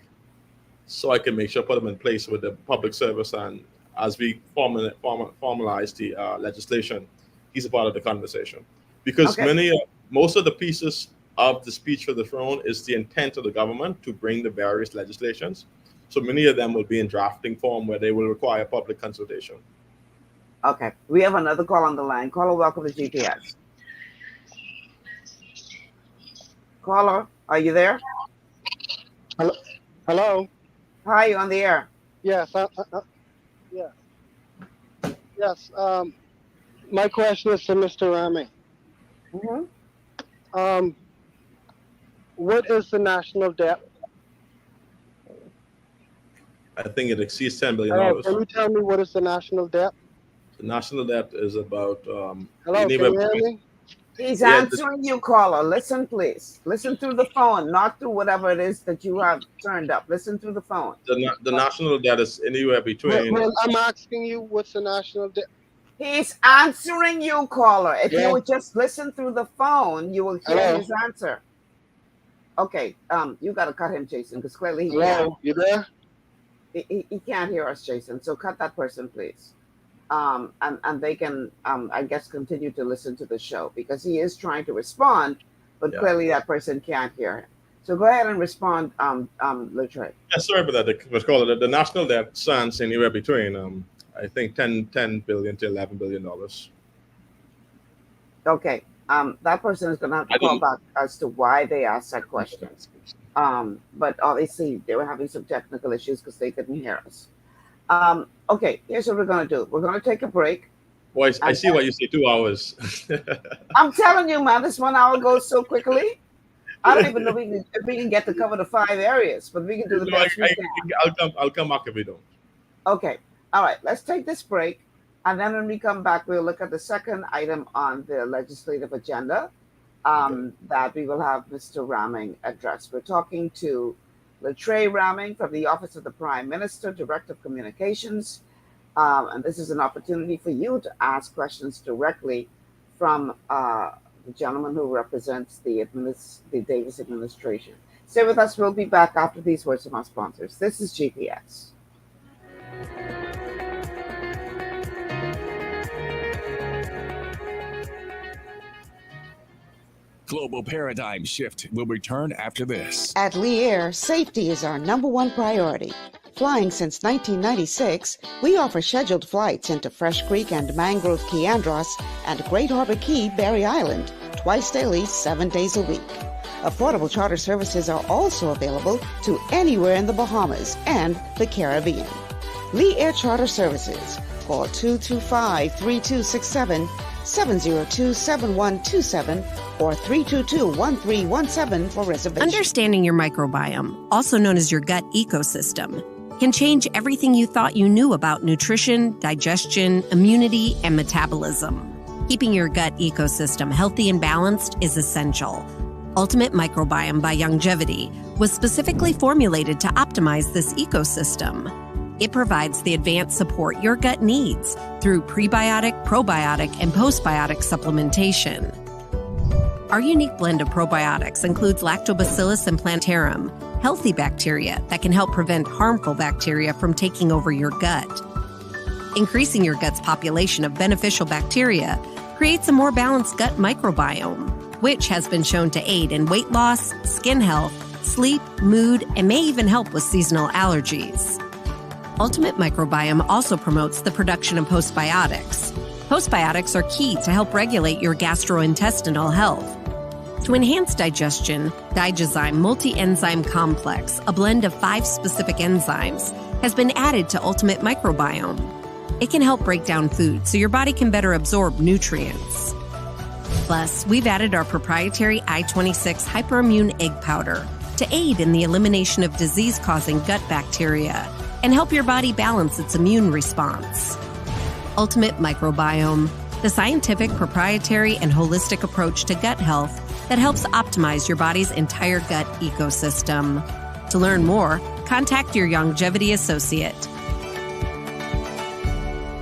S13: so I can make sure put him in place with the public service, and as we formalize the legislation, he's a part of the conversation. because
S1: Okay.
S13: most of the pieces of the speech for the throne is the intent of the government to bring the various legislations. So many of them will be in drafting form where they will require public consultation.
S1: Okay. We have another call on the line. Caller, welcome to GPS. Caller, are you there?
S11: Hello. Hello.
S1: Hi, you on the air?
S11: Yes. Yes. Yes. My question is to Mr. Rami.
S1: Mm-hmm.
S11: What is the national debt?
S13: I think it exceeds $10 billion.
S11: Can you tell me what is the national debt?
S13: The national debt is about
S11: Hello,
S13: anywhere
S11: can you hear
S13: between.
S11: me?
S1: He's
S13: Yeah,
S1: answering you, caller. Listen, please. Listen through the phone, not through whatever it is that you have turned up. Listen through the phone.
S13: the national debt is anywhere between.
S11: Well, I'm asking you what's the national debt.
S1: He's answering you, caller. If you
S11: Yeah.
S1: would just listen through the phone, you will hear
S11: Hello?
S1: his answer. Okay, you got to cut him, Jason, because clearly he
S11: Hello,
S1: can't.
S11: you there?
S1: He can't hear us, Jason. So cut that person, please. And they can, I guess, continue to listen to the show because he is trying to respond, but
S13: Yeah.
S1: clearly that person can't hear him. So go ahead and respond, Latrey.
S13: Yeah, sorry about that. Let's call it the national debt stands anywhere between I think 10 billion to $11 billion.
S1: Okay. That person is going to have to call back as to why they asked that question. But obviously they were having some technical issues because they couldn't hear us. Okay, here's what we're going to do. We're going to take a break.
S13: Well, I see why you say 2 hours.
S1: I'm telling you, man, this 1 hour goes so quickly. I don't even know if we can get to cover the 5 areas, but we can do the best we can.
S13: I'll come back if we don't.
S1: Okay. All right. Let's take this break. And then when we come back, we'll look at the second item on the legislative agenda that we will have Mr. Raming address. We're talking to Latrey Raming from the Office of the Prime Minister, Director of Communications. And this is an opportunity for you to ask questions directly from the gentleman who represents the Davis administration. Stay with us. We'll be back after these words from our sponsors. This is GPS.
S6: Global Paradigm Shift will return after this.
S10: At Lee Air, safety is our #1 priority. Flying since 1996, we offer scheduled flights into Fresh Creek and Mangrove Key Andros and Great Harbor Key, Berry Island, twice daily, 7 days a week. Affordable charter services are also available to anywhere in the Bahamas and the Caribbean. Lee Air Charter Services. Call 225-3267, 702-7127, or 322-1317 for reservations.
S7: Understanding your microbiome, also known as your gut ecosystem, can change everything you thought you knew about nutrition, digestion, immunity, and metabolism. Keeping your gut ecosystem healthy and balanced is essential. Ultimate Microbiome by Longevity was specifically formulated to optimize this ecosystem. It provides the advanced support your gut needs through prebiotic, probiotic, and postbiotic supplementation. Our unique blend of probiotics includes Lactobacillus and Plantarum, healthy bacteria that can help prevent harmful bacteria from taking over your gut. Increasing your gut's population of beneficial bacteria creates a more balanced gut microbiome, which has been shown to aid in weight loss, skin health, sleep, mood, and may even help with seasonal allergies. Ultimate Microbiome also promotes the production of postbiotics. Postbiotics are key to help regulate your gastrointestinal health. To enhance digestion, Digizyme Multi-Enzyme Complex, a blend of 5 specific enzymes, has been added to Ultimate Microbiome. It can help break down food so your body can better absorb nutrients. Plus, we've added our proprietary I-26 hyperimmune egg powder to aid in the elimination of disease-causing gut bacteria and help your body balance its immune response. Ultimate Microbiome, the scientific, proprietary, and holistic approach to gut health that helps optimize your body's entire gut ecosystem. To learn more, contact your Longevity associate.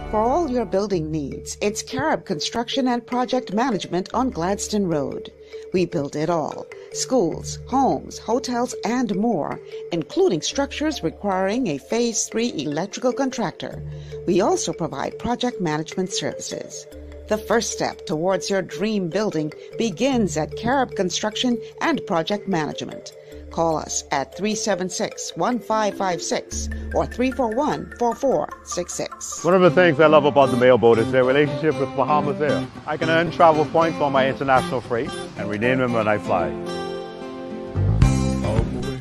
S10: For all your building needs, it's Carib Construction and Project Management on Gladstone Road. We build it all: schools, homes, hotels, and more, including structures requiring a Phase 3 electrical contractor. We also provide project management services. The first step towards your dream building begins at Carib Construction and Project Management. Call us at 376-1556 or 341-4466.
S14: One of the things I love about the Mailboat is their relationship with Bahamas Air. I can earn travel points on my international freight and redeem them when I fly.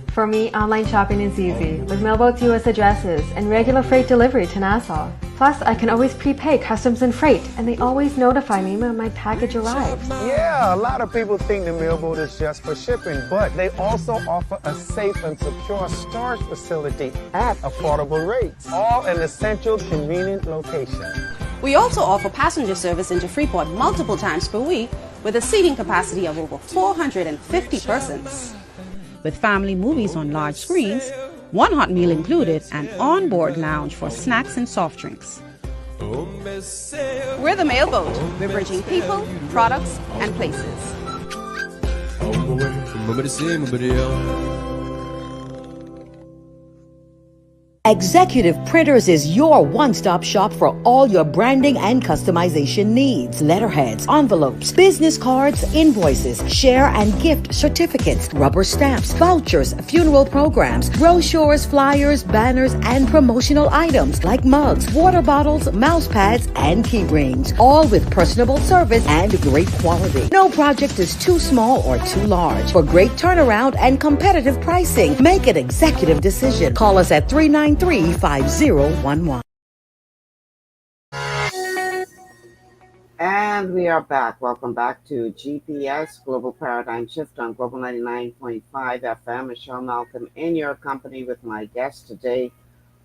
S15: For me, online shopping is easy with Mailboat's US addresses and regular freight delivery to Nassau. Plus, I can always prepay customs and freight, and they always notify me when my package arrives.
S16: Yeah, a lot of people think the Mailboat is just for shipping, but they also offer a safe and secure storage facility at affordable rates, all in a central, convenient location.
S17: We also offer passenger service into Freeport multiple times per week with a seating capacity of over 450 persons. With family movies on large screens, one hot meal included, and on-board lounge for snacks and soft drinks. We're the Mailboat. We're bridging people, products, and places.
S18: Executive Printers is your one-stop shop for all your branding and customization needs. Letterheads, envelopes, business cards, invoices, share and gift certificates, rubber stamps, vouchers, funeral programs, brochures, flyers, banners, and promotional items like mugs, water bottles, mouse pads, and key rings, all with personable service and great quality. No project is too small or too large. For great turnaround and competitive pricing, make an executive decision. Call us at 393-5011.
S1: And we are back. Welcome back to GPS Global Paradigm Shift on Global 99.5 FM. Michelle Malcolm in your company with my guest today,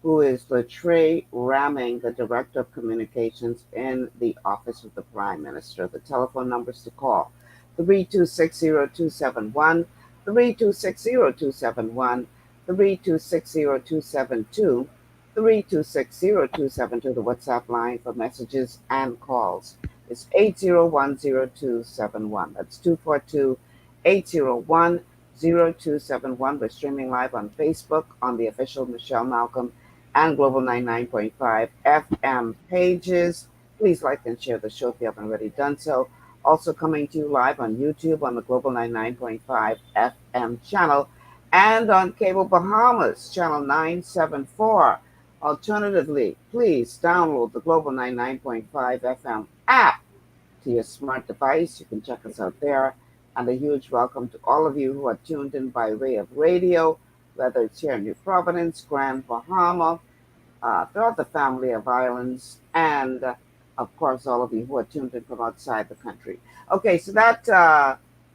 S1: who is Latre Ramming, the Director of Communications in the Office of the Prime Minister. The telephone numbers to call: 3260271, 3260271, 3260272, 3260272. The WhatsApp line for messages and calls is 8010271. That's 242-801-0271. We're streaming live on Facebook on the official Michelle Malcolm and Global 99.5 FM pages. Please like and share the show if you haven't already done so. Also coming to you live on YouTube on the Global 99.5 FM channel and on Cable Bahamas, channel 974. Alternatively, please download the Global 99.5 FM app to your smart device. You can check us out there. And a huge welcome to all of you who are tuned in by way of radio, whether it's here in New Providence, Grand Bahama, throughout the family of islands, and of course, all of you who are tuned in from outside the country. Okay, so that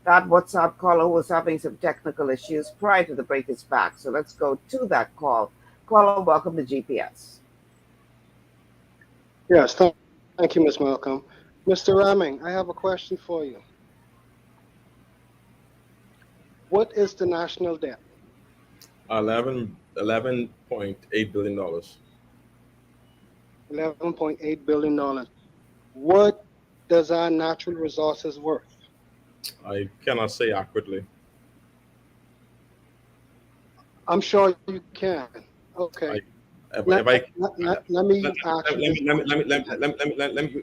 S1: WhatsApp caller was having some technical issues prior to the break is back. So let's go to that call. Caller, welcome to GPS.
S11: Yes, thank you, Ms. Malcolm. Mr. Ramming, I have a question for you. What is the national debt?
S13: $11.8 billion.
S11: $11.8 billion. What does our natural resources worth?
S13: I cannot say accurately.
S11: I'm sure you can. Okay. Let me ask you.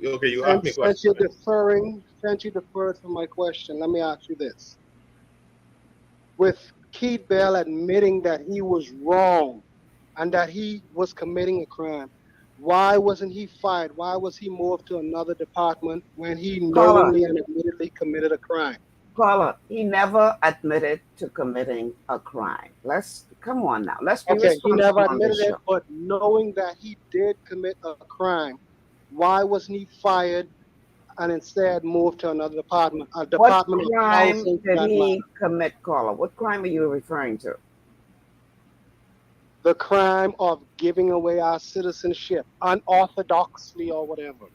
S13: Okay, you ask me a question.
S11: Since you deferred from my question, let me ask you this. With Keith Bell admitting that he was wrong and that he was committing a crime, why wasn't he fired? Why was he moved to another department when he knowingly and admittedly committed a crime?
S1: Caller, he never admitted to committing a crime. Come on now. Let's be responsible.
S11: He never admitted it, but knowing that he did commit a crime, why wasn't he fired and instead moved to another department?
S1: What crime did he commit, caller? What crime are you referring to?
S11: The crime of giving away our citizenship unorthodoxly or whatever.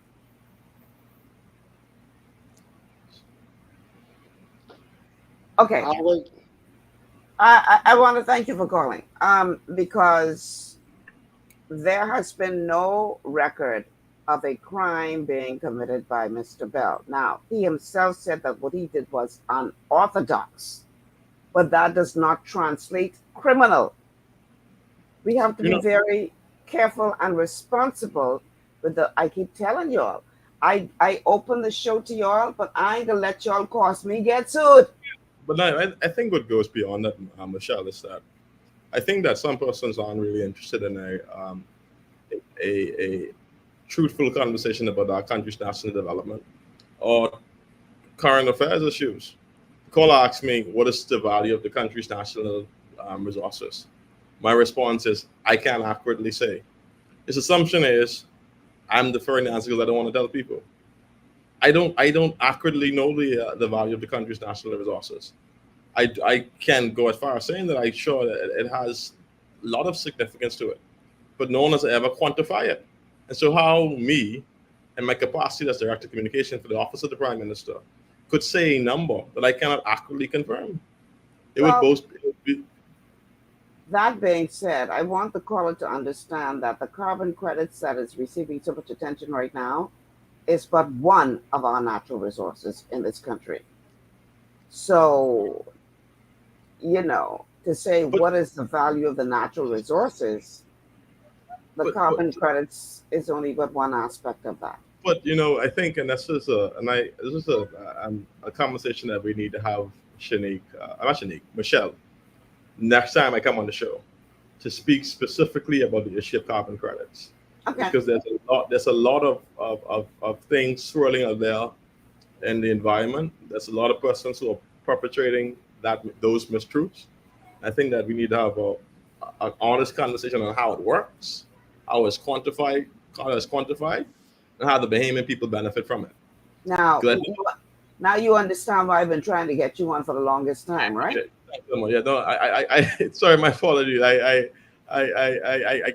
S1: Okay. I want to thank you for calling because there has been no record of a crime being committed by Mr. Bell. Now, he himself said that what he did was unorthodox, but that does not translate criminal. We have to be very careful and responsible with I keep telling you all, I open the show to y'all, but I ain't gonna let y'all cause me get sued.
S13: But I think what goes beyond that, Michelle, is that I think that some persons aren't really interested in a truthful conversation about our country's national development or current affairs issues. Caller asked me, what is the value of the country's national resources? My response is, I can't accurately say. His assumption is, I'm deferring the answer because I don't want to tell people. I don't accurately know the value of the country's national resources. I can go as far as saying that I'm sure that it has a lot of significance to it, but no one has ever quantified it. And so, how me, and my capacity as director of communication for the office of the prime minister, could say a number that I cannot accurately confirm? It would
S1: Well,
S13: both be.
S1: that being said, I want the caller to understand that the carbon credits that is receiving so much attention right now is but one of our natural resources in this country. So, to say
S13: But
S1: what is the value of the natural resources, the
S13: but
S1: carbon credits is only but one aspect of that.
S13: I think, and this is a conversation that we need to have, Shanique, not Shanique, Michelle, next time I come on the show to speak specifically about the issue of carbon credits,
S1: Okay.
S13: because there's a lot of things swirling out there in the environment. There's a lot of persons who are perpetrating those mistruths. I think that we need to have an honest conversation on how it works, how it's quantified, how it's quantified, and how the Bahamian people benefit from it.
S1: Now,
S13: 'Cause I think,
S1: now you understand why I've been trying to get you on for the longest time, right?
S13: yeah, thank you so much. Yeah, no, sorry, my apologies. I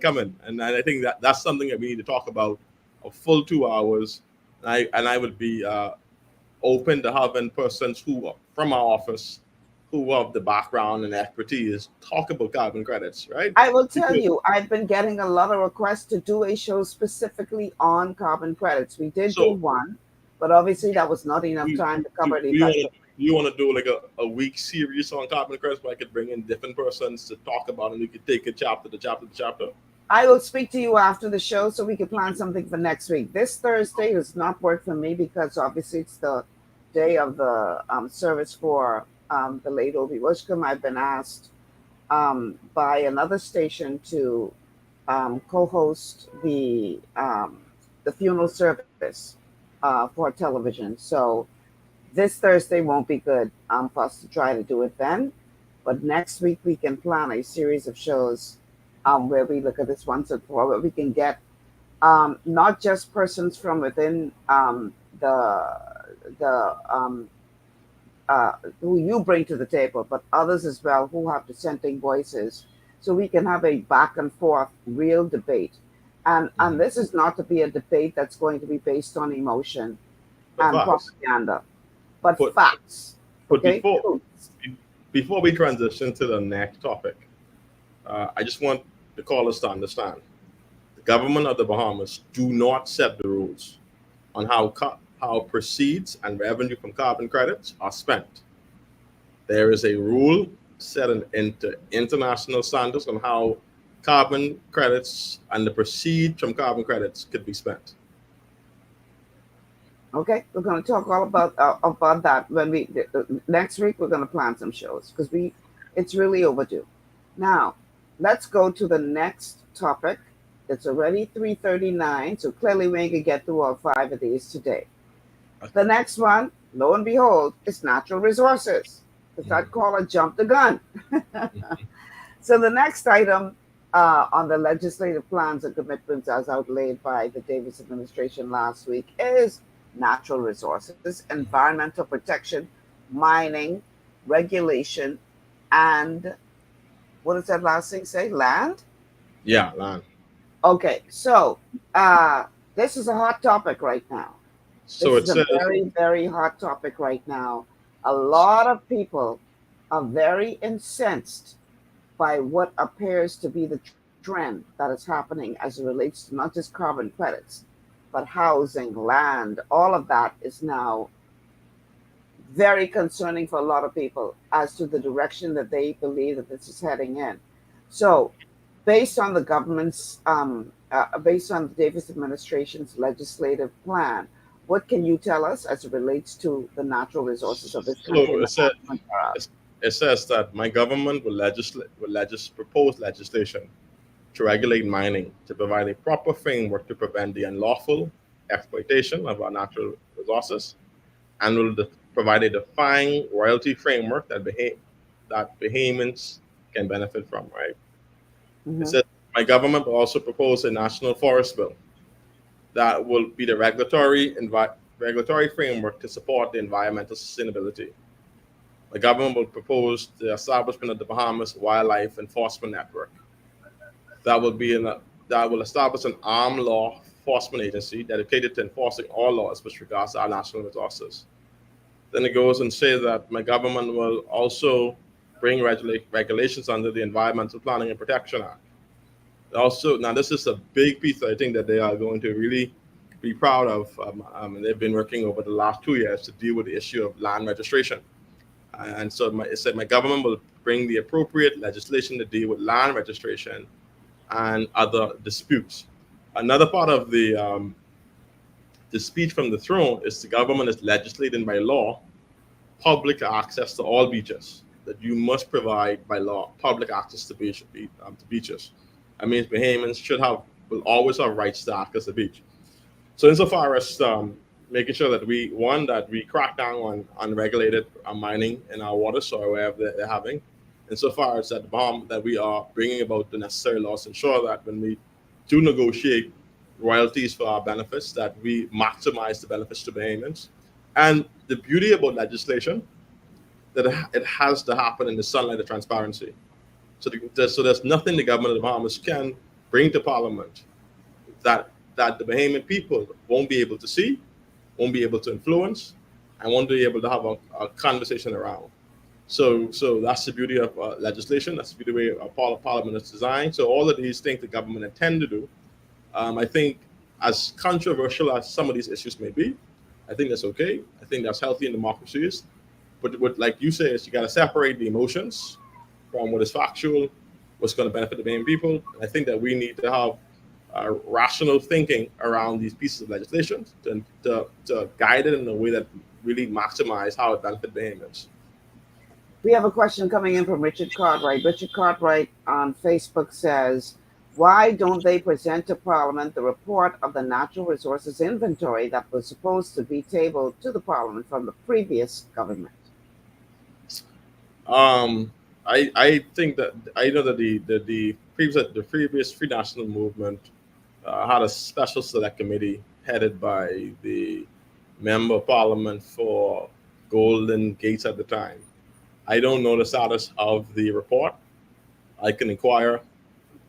S13: come in, and I think that's something that we need to talk about a full 2 hours. And I would be open to having persons who are from our office, who have the background and expertise, talk about carbon credits, right?
S1: I will tell
S13: Because
S1: you, I've been getting a lot of requests to do a show specifically on carbon credits. We did do
S13: so
S1: one, but obviously that was not enough
S13: we
S1: time to
S13: do
S1: cover it
S13: you want to
S1: effectively.
S13: do like a week series on carbon credits where I could bring in different persons to talk about, and we could take it chapter to chapter to chapter.
S1: I will speak to you after the show so we can plan something for next week. This Thursday does not work for me because obviously it's the day of the service for the late Obi Wishcombe. I've been asked by another station to co-host the funeral service for television. So this Thursday won't be good for us to try to do it then. But next week we can plan a series of shows where we look at this once and for all, where we can get not just persons from within the who you bring to the table, but others as well who have dissenting voices, so we can have a back and forth real debate. And this is not to be a debate that's going to be based on emotion
S13: But
S1: and
S13: facts.
S1: propaganda, but
S13: But
S1: facts.
S13: but
S1: Okay,
S13: before
S1: truths.
S13: before we transition to the next topic, I just want the callers to understand: the government of the Bahamas do not set the rules on how proceeds and revenue from carbon credits are spent. There is a rule set into international standards on how carbon credits and the proceeds from carbon credits could be spent.
S1: Okay, we're going to talk all about that when we next week. We're going to plan some shows because it's really overdue. Now, let's go to the next topic. It's already 3:39, so clearly we ain't gonna get through all five of these today. The next one, lo and behold, is natural resources. Because that caller jumped the gun. So the next item on the legislative plans and commitments as outlaid by the Davis administration last week is natural resources, environmental protection, mining, regulation, and what does that last thing say? Land?
S13: Yeah, land.
S1: Okay, so this is a hot topic right now.
S13: So
S1: This
S13: it
S1: is a
S13: says,
S1: very, very hot topic right now. A lot of people are very incensed by what appears to be the trend that is happening as it relates to not just carbon credits, but housing, land, all of that is now very concerning for a lot of people as to the direction that they believe that this is heading in. So, based on the government's, based on the Davis administration's legislative plan, What can you tell us as it relates to the natural resources of this
S13: So
S1: country and the management thereof?
S13: it says that my government will propose legislation to regulate mining to provide a proper framework to prevent the unlawful exploitation of our natural resources, and will provide a defined royalty framework that Bahamians can benefit from. Right. It
S1: Mhm.
S13: says my government will also propose a national forest bill that will be the regulatory framework to support the environmental sustainability. The government will propose the establishment of the Bahamas Wildlife Enforcement Network. That will be that will establish an armed law enforcement agency dedicated to enforcing all laws with regards to our national resources. Then it goes and says that my government will also bring regulations under the Environmental Planning and Protection Act. Also, now this is a big piece I think that they are going to really be proud of. And they've been working over the last 2 years to deal with the issue of land registration. And so it said my government will bring the appropriate legislation to deal with land registration and other disputes. Another part of the speech from the throne is the government is legislating by law public access to all beaches. That you must provide by law public access to beaches. That means Bahamians will always have rights to access the beach. So insofar as making sure that we crack down on unregulated mining in our waters or wherever they're having, insofar as that we are bringing about the necessary laws to ensure that when we do negotiate royalties for our benefits, that we maximize the benefits to Bahamians. And the beauty about legislation that it has to happen in the sunlight of transparency. So there's nothing the government of the Bahamas can bring to Parliament that the Bahamian people won't be able to see, won't be able to influence, and won't be able to have a conversation around. So that's the beauty of legislation. That's the beauty of Parliament is designed. So all of these things the government intend to do, I think, as controversial as some of these issues may be, I think that's okay. I think that's healthy in democracies. But what, like you say, is you got to separate the emotions from what is factual, what's going to benefit the main people. And I think that we need to have rational thinking around these pieces of legislation to guide it in a way that really maximize how it benefits Bahamians.
S1: We have a question coming in from Richard Cartwright. Richard Cartwright on Facebook says, why don't they present to Parliament the report of the natural resources inventory that was supposed to be tabled to the Parliament from the previous government?
S13: I think that I know that the previous Free National Movement had a special select committee headed by the member of Parliament for Golden Gates at the time. I don't know the status of the report. I can inquire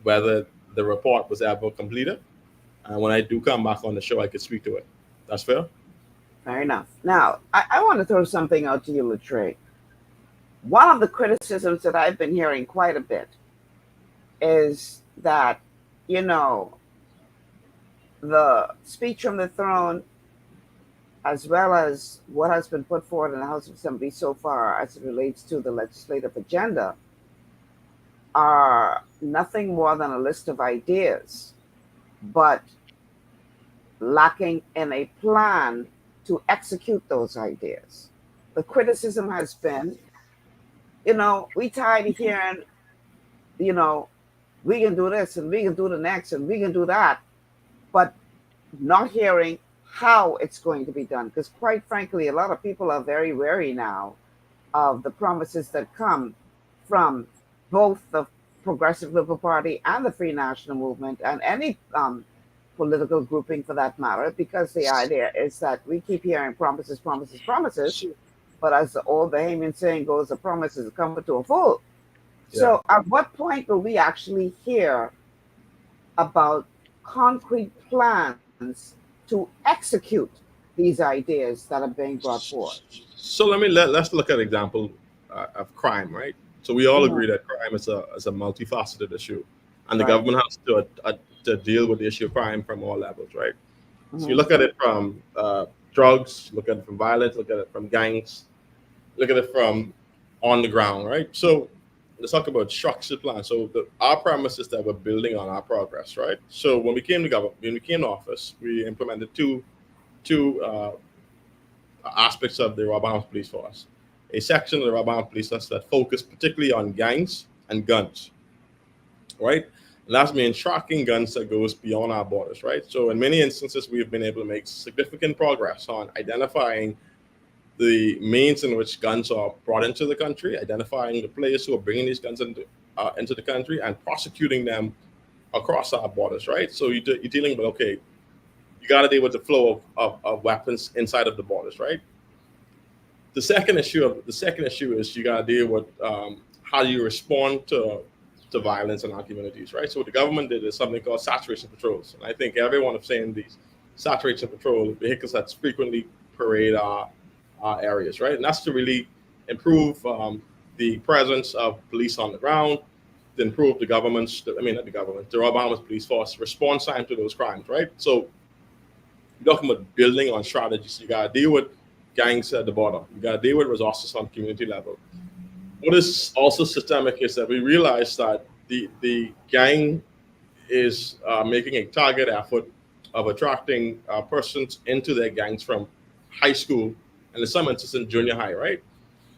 S13: whether the report was ever completed. And when I do come back on the show, I can speak to it. That's fair?
S1: Fair enough. Now, I want to throw something out to you, Latre. One of the criticisms that I've been hearing quite a bit is that, the speech from the throne, as well as what has been put forward in the House of Assembly so far as it relates to the legislative agenda, are nothing more than a list of ideas, but lacking in a plan to execute those ideas. The criticism has been, we tired of hearing, we can do this and we can do the next and we can do that, but not hearing how it's going to be done. Because quite frankly, a lot of people are very wary now of the promises that come from both the Progressive Liberal Party and the Free National Movement and any political grouping for that matter, because the idea is that we keep hearing promises, promises, promises, but as the old Bahamian saying goes, a promise is coming to a fool. Yeah. So at what point will we actually hear about concrete plans to execute these ideas that are being brought forth?
S13: So let's look at example of crime, right? So we all agree that crime is a multifaceted issue, and the government has to deal with the issue of crime from all levels, right? So you look at it from drugs, look at it from violence, look at it from gangs, look at it from on the ground, right? So let's talk about structured plan. So our premise is that we're building on our progress, right? So when we came to office, we implemented two two aspects of the Bahama Police Force. A section of the Bahama Police Force that focus particularly on gangs and guns, right? And that's means tracking guns that goes beyond our borders, right? So in many instances, we've been able to make significant progress on identifying the means in which guns are brought into the country, identifying the players who are bringing these guns into the country, and prosecuting them across our borders, right? So you're dealing with, okay, you got to deal with the flow of weapons inside of the borders, right? The second issue is you got to deal with how you respond to violence in our communities, right? So what the government did is something called saturation patrols, and I think everyone have seen these saturation patrol vehicles that frequently parade our areas, right? And that's to really improve the presence of police on the ground, to improve the Bahama's police force response time to those crimes, right? So you're talking about building on strategies. You got to deal with gangs at the border. You got to deal with resources on community level. What is also systemic is that we realize that the gang is making a target effort of attracting persons into their gangs from high school and in some instances in junior high, right?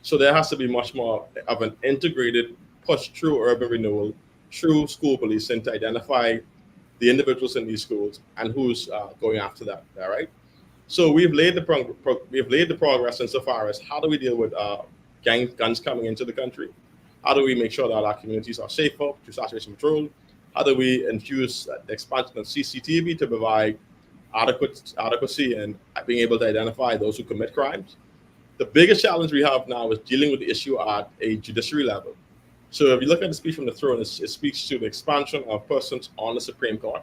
S13: So there has to be much more of an integrated push through urban renewal, through school policing to identify the individuals in these schools and who's going after that, all right? So we've laid the progress insofar as how do we deal with guns coming into the country? How do we make sure that our communities are safer through saturation patrol? How do we infuse the expansion of CCTV to provide adequacy and being able to identify those who commit crimes? The biggest challenge we have now is dealing with the issue at a judiciary level. So if you look at the speech from the throne, it speaks to the expansion of persons on the Supreme Court,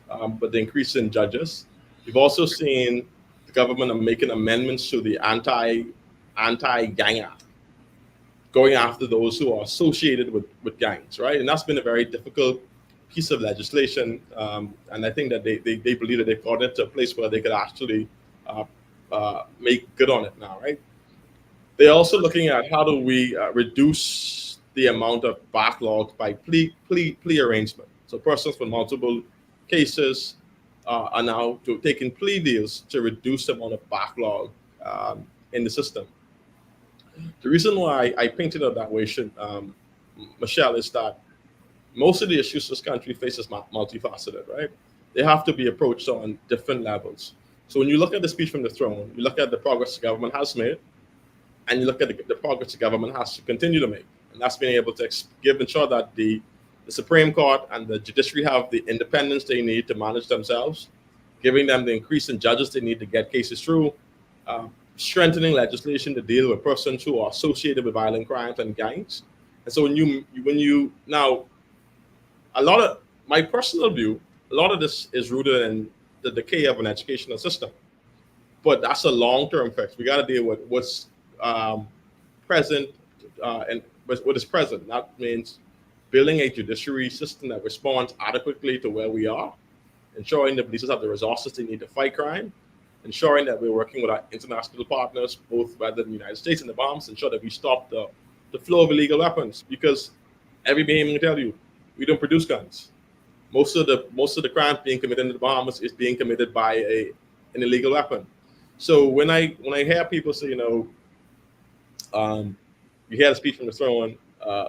S13: but the increase in judges. We've also seen the government making amendments to the anti-gang act, going after those who are associated with gangs, right? And that's been a very difficult piece of legislation. And I think that they believe that they've gotten it to a place where they could actually make good on it now, right? They're also looking at how do we reduce the amount of backlog by plea arrangement. So persons with multiple cases are now taking plea deals to reduce the amount of backlog in the system. The reason why I painted it that way, Michelle, is that most of the issues this country faces multifaceted, right? They have to be approached on different levels. So when you look at the speech from the throne, you look at the progress the government has made, and you look at the progress the government has to continue to make. And that's being able to ensure that the Supreme Court and the judiciary have the independence they need to manage themselves, giving them the increase in judges they need to get cases through, strengthening legislation to deal with persons who are associated with violent crimes and gangs. And so when you now, a lot of my personal view, a lot of this is rooted in the decay of an educational system. But that's a long-term fix. We got to deal with what's present and what is present. That means building a judiciary system that responds adequately to where we are, ensuring that police have the resources they need to fight crime, ensuring that we're working with our international partners, both whether in the United States and the Bahamas, ensure that we stop the flow of illegal weapons. Because every Bahamian can tell you, we don't produce guns. Most of the crimes being committed in the Bahamas is being committed by an illegal weapon. So when I hear people say, you hear a speech from the throne,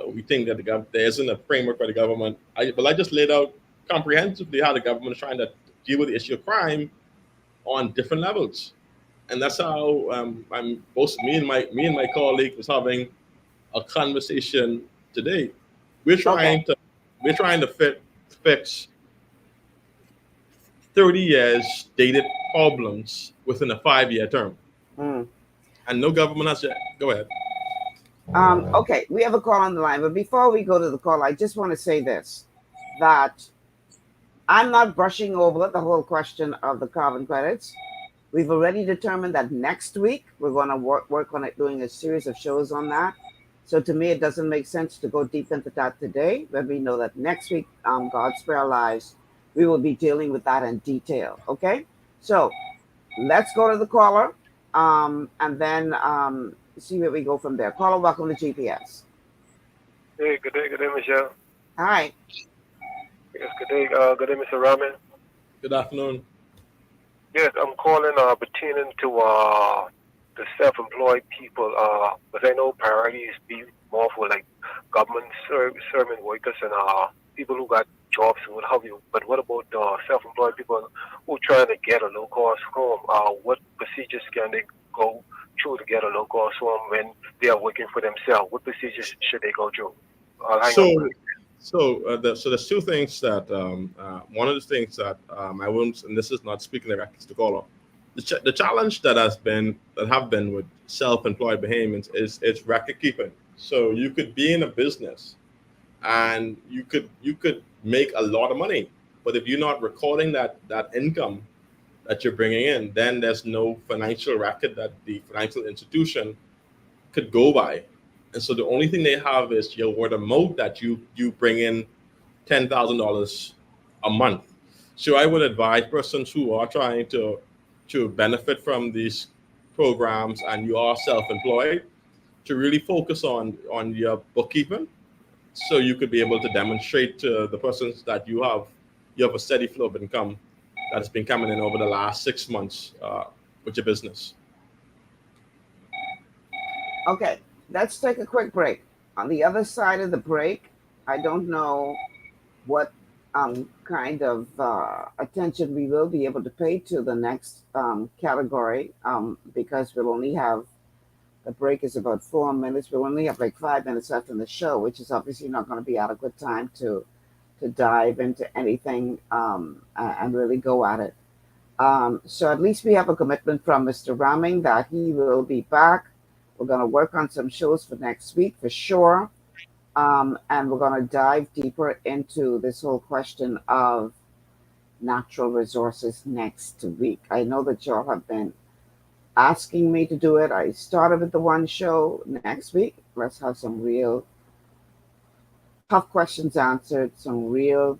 S13: we think that there isn't a framework for the government. I just laid out comprehensively how the government is trying to deal with the issue of crime on different levels, and that's how me and my colleague was having a conversation today. We're trying to fix 30 years dated problems within a 5-year term. And no government has yet. Go ahead.
S1: Okay, we have a call on the line, but before we go to the call, I just want to say this, that I'm not brushing over the whole question of the carbon credits. We've already determined that next week we're going to work on it, doing a series of shows on that. So to me, it doesn't make sense to go deep into that today, but we know that next week, God Spare Our Lives, we will be dealing with that in detail, okay? So let's go to the caller, and then see where we go from there. Caller, welcome to GPS.
S19: Hey, good day, Michelle.
S1: Hi.
S19: Yes, good day, Mr. Rahman.
S13: Good afternoon.
S19: Yes, I'm calling pertaining to the self-employed people. But I know priorities be more for like government serving workers and people who got jobs and what have you. But what about self-employed people who trying to get a low-cost home? What procedures can they go through to get a low-cost home when they are working for themselves? What procedures should they go through? I'll hang up.
S13: So there's two things that one of the things that I won't, and this is not speaking directly to the caller. The challenge that have been with self-employed Bahamians is record keeping. So you could be in a business, and you could make a lot of money, but if you're not recording that income that you're bringing in, then there's no financial record that the financial institution could go by. And so the only thing they have is your word of mouth that you bring in $10,000 a month. So I would advise persons who are trying to benefit from these programs and you are self-employed to really focus on your bookkeeping, so you could be able to demonstrate to the persons that you have a steady flow of income that has been coming in over the last 6 months with your business.
S1: Okay, let's take a quick break. On the other side of the break, I don't know what kind of attention we will be able to pay to the next category because we'll only have, the break is about 4 minutes. We'll only have like 5 minutes left in the show, which is obviously not going to be adequate time to dive into anything and really go at it. So at least we have a commitment from Mr. Ramming that he will be back. We're going to work on some shows for next week for sure. And we're going to dive deeper into this whole question of natural resources next week. I know that y'all have been asking me to do it. I started with the one show next week. Let's have some real tough questions answered, some real,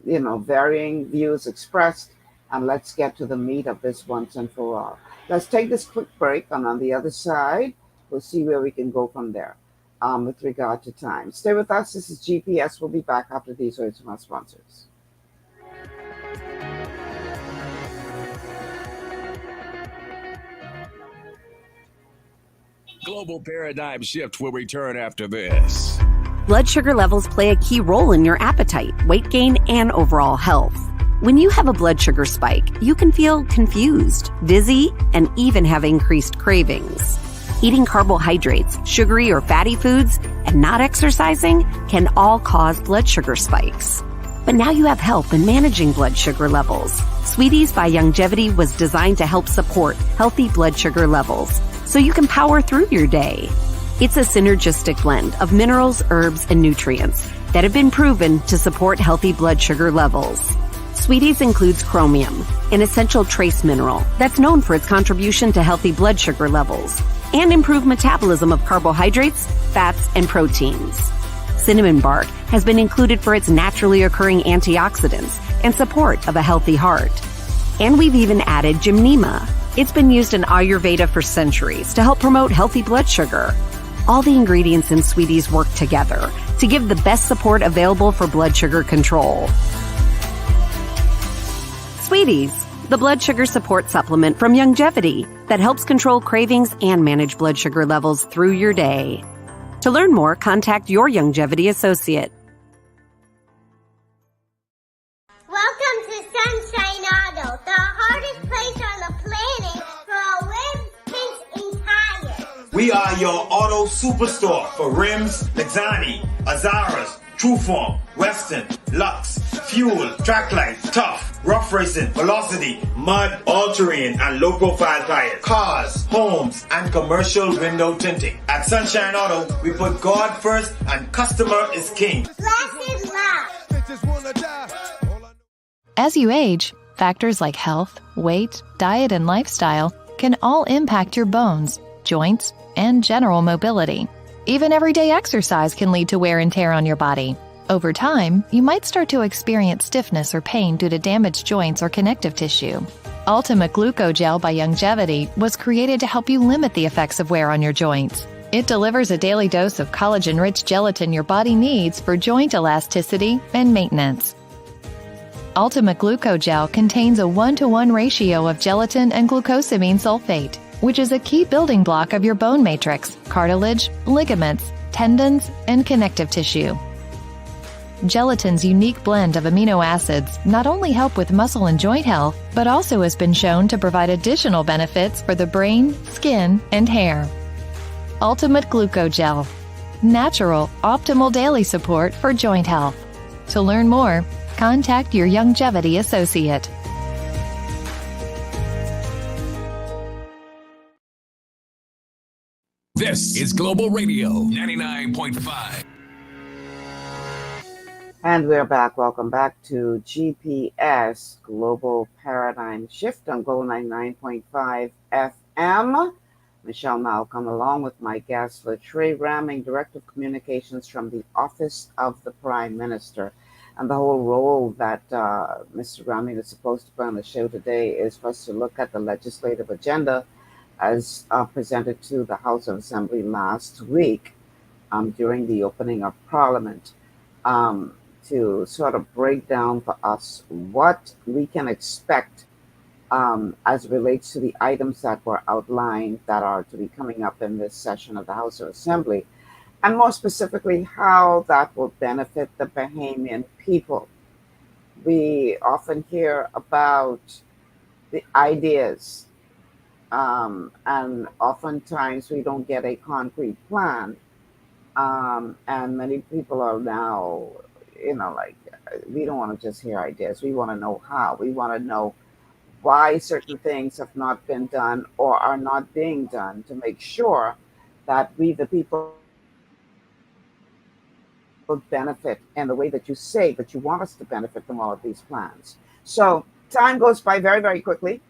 S1: varying views expressed, and let's get to the meat of this once and for all. Let's take this quick break, and on the other side, we'll see where we can go from there with regard to time. Stay with us. This is GPS. We'll be back after these words from our sponsors.
S6: Global Paradigm Shift will return after this.
S7: Blood sugar levels play a key role in your appetite, weight gain, and overall health. When you have a blood sugar spike, you can feel confused, dizzy, and even have increased cravings. Eating carbohydrates, sugary or fatty foods, and not exercising can all cause blood sugar spikes. But now you have help in managing blood sugar levels. Sweeties by Youngevity was designed to help support healthy blood sugar levels, so you can power through your day. It's a synergistic blend of minerals, herbs, and nutrients that have been proven to support healthy blood sugar levels. Sweeties includes chromium, an essential trace mineral that's known for its contribution to healthy blood sugar levels and improved metabolism of carbohydrates, fats, and proteins. Cinnamon bark has been included for its naturally occurring antioxidants and support of a healthy heart. And we've even added gymnema. It's been used in Ayurveda for centuries to help promote healthy blood sugar. All the ingredients in Sweeties work together to give the best support available for blood sugar control. Sweeties, the blood sugar support supplement from Youngevity that helps control cravings and manage blood sugar levels through your day. To learn more, contact your Youngevity associate.
S8: Welcome to Sunshine Auto, the hardest place on the planet for rims, paints, and tires.
S9: We are your auto superstore for rims, Lexani, Azaras, Trueform, Western, Lux, Fuel, Tracklight, Tough, Rough Racing, Velocity, Mud, All-Terrain, and low-profile tires. Cars, homes, and commercial window tinting. At Sunshine Auto, we put God first and customer is king.
S8: Blasted loud.
S12: As you age, factors like health, weight, diet, and lifestyle can all impact your bones, joints, and general mobility. Even everyday exercise can lead to wear and tear on your body. Over time, you might start to experience stiffness or pain due to damaged joints or connective tissue. Ultimate Glucogel by Youngevity was created to help you limit the effects of wear on your joints. It delivers a daily dose of collagen-rich gelatin your body needs for joint elasticity and maintenance. Ultimate Glucogel contains a 1-to-1 ratio of gelatin and glucosamine sulfate, which is a key building block of your bone matrix, cartilage, ligaments, tendons, and connective tissue. Gelatin's unique blend of amino acids not only help with muscle and joint health, but also has been shown to provide additional benefits for the brain, skin, and hair. Ultimate Glucogel. Natural, optimal daily support for joint health. To learn more, contact your Youngevity associate.
S6: This is Global Radio 99.5.
S1: And we're back. Welcome back to GPS Global Paradigm Shift on Gold 99.5 FM. Michelle Malcolm, along with my guest, Latre Ramming, Director of Communications from the Office of the Prime Minister. And the whole role that Mr. Ramming is supposed to play on the show today is for us to look at the legislative agenda as presented to the House of Assembly last week during the opening of Parliament. To sort of break down for us what we can expect as it relates to the items that were outlined that are to be coming up in this session of the House of Assembly, and more specifically, how that will benefit the Bahamian people. We often hear about the ideas, and oftentimes we don't get a concrete plan. And many people are now, like, we don't want to just hear ideas. We want to know how. We want to know why certain things have not been done or are not being done to make sure that we, the people, benefit in the way that you say that you want us to benefit from all of these plans. So time goes by very, very quickly.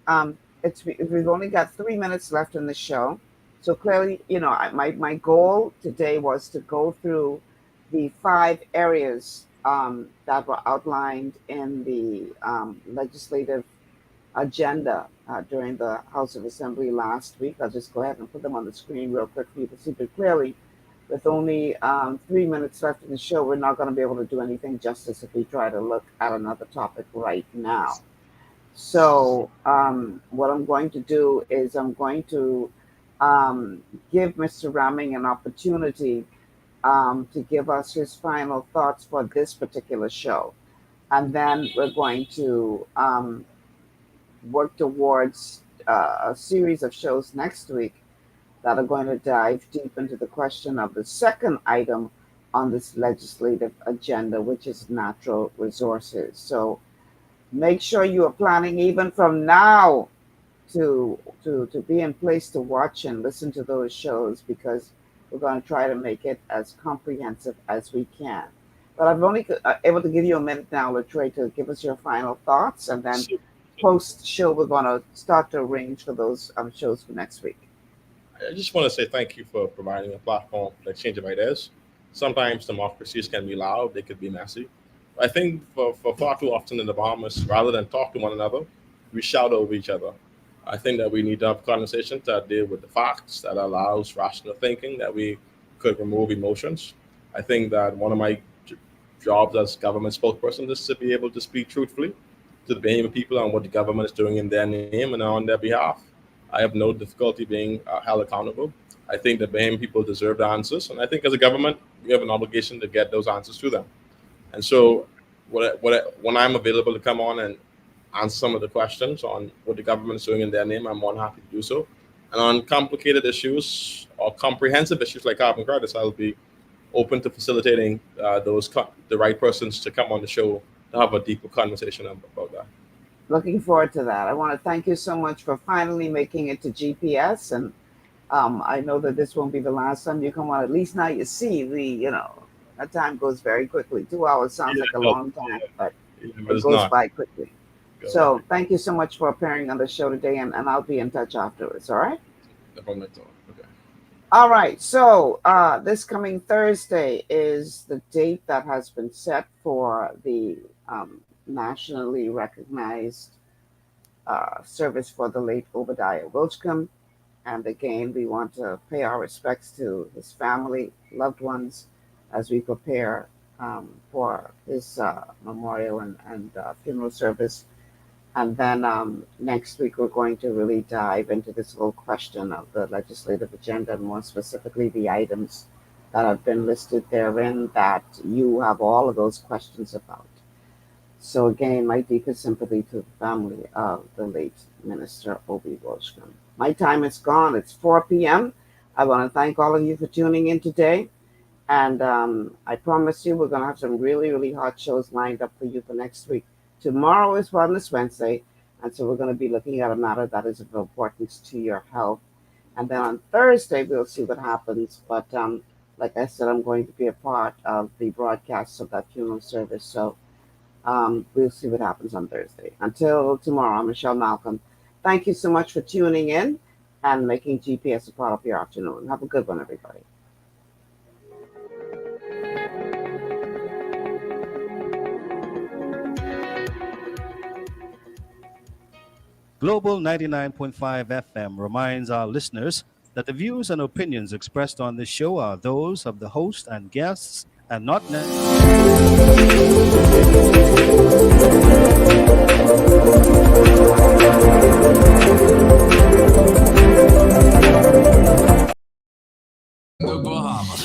S1: We've only got 3 minutes left in the show. So clearly, my goal today was to go through the 5 areas that were outlined in the legislative agenda during the House of Assembly last week. I'll just go ahead and put them on the screen real quick for you to see. But clearly, with only 3 minutes left in the show, we're not going to be able to do anything justice if we try to look at another topic right now. So what I'm going to do is I'm going to give Mr. Ramming an opportunity to give us his final thoughts for this particular show. And then we're going to work towards a series of shows next week that are going to dive deep into the question of the second item on this legislative agenda, which is natural resources. So make sure you are planning even from now to be in place to watch and listen to those shows, because we're going to try to make it as comprehensive as we can. But I'm only able to give you a minute now, Latre, to give us your final thoughts, and then post-show we're going to start to arrange for those shows for next week.
S13: I just want to say thank you for providing a platform for exchange of ideas. Sometimes democracies can be loud, they could be messy. I think for far too often in the Bahamas, rather than talk to one another, we shout over each other. I think that we need to have conversations that deal with the facts, that allows rational thinking, that we could remove emotions. I think that one of my jobs as government spokesperson is to be able to speak truthfully to the Bahamian people on what the government is doing in their name and on their behalf. I have no difficulty being held accountable. I think the Bahamian people deserve the answers, and I think as a government, we have an obligation to get those answers to them. And so when I'm available to come on and answer some of the questions on what the government is doing in their name, I'm more than happy to do so. And on complicated issues or comprehensive issues like carbon credits, I'll be open to facilitating the right persons to come on the show to have a deeper conversation about that.
S1: Looking forward to that. I want to thank you so much for finally making it to GPS. And I know that this won't be the last time you come on. At least now you see that time goes very quickly. 2 hours sounds like a long time, but it goes by quickly. So thank you so much for appearing on the show today, and I'll be in touch afterwards, all right?
S13: No problem at all. Okay.
S1: All right, so this coming Thursday is the date that has been set for the nationally recognized service for the late Obadiah Wilchcombe. And again, we want to pay our respects to his family, loved ones, as we prepare for his memorial and funeral service. And then next week, we're going to really dive into this whole question of the legislative agenda, and more specifically, the items that have been listed therein that you have all of those questions about. So, again, my deepest sympathy to the family of the late Minister Obi Welshman. My time is gone. It's 4 p.m. I want to thank all of you for tuning in today. And I promise you, we're going to have some really, really hot shows lined up for you for next week. Tomorrow is Wellness Wednesday, and so we're going to be looking at a matter that is of importance to your health. And then on Thursday, we'll see what happens. But like I said, I'm going to be a part of the broadcast of that funeral service. So we'll see what happens on Thursday. Until tomorrow, I'm Michelle Malcolm. Thank you so much for tuning in and making GPS a part of your afternoon. Have a good one, everybody.
S20: Global 99.5 FM reminds our listeners that the views and opinions expressed on this show are those of the host and guests and not necessarily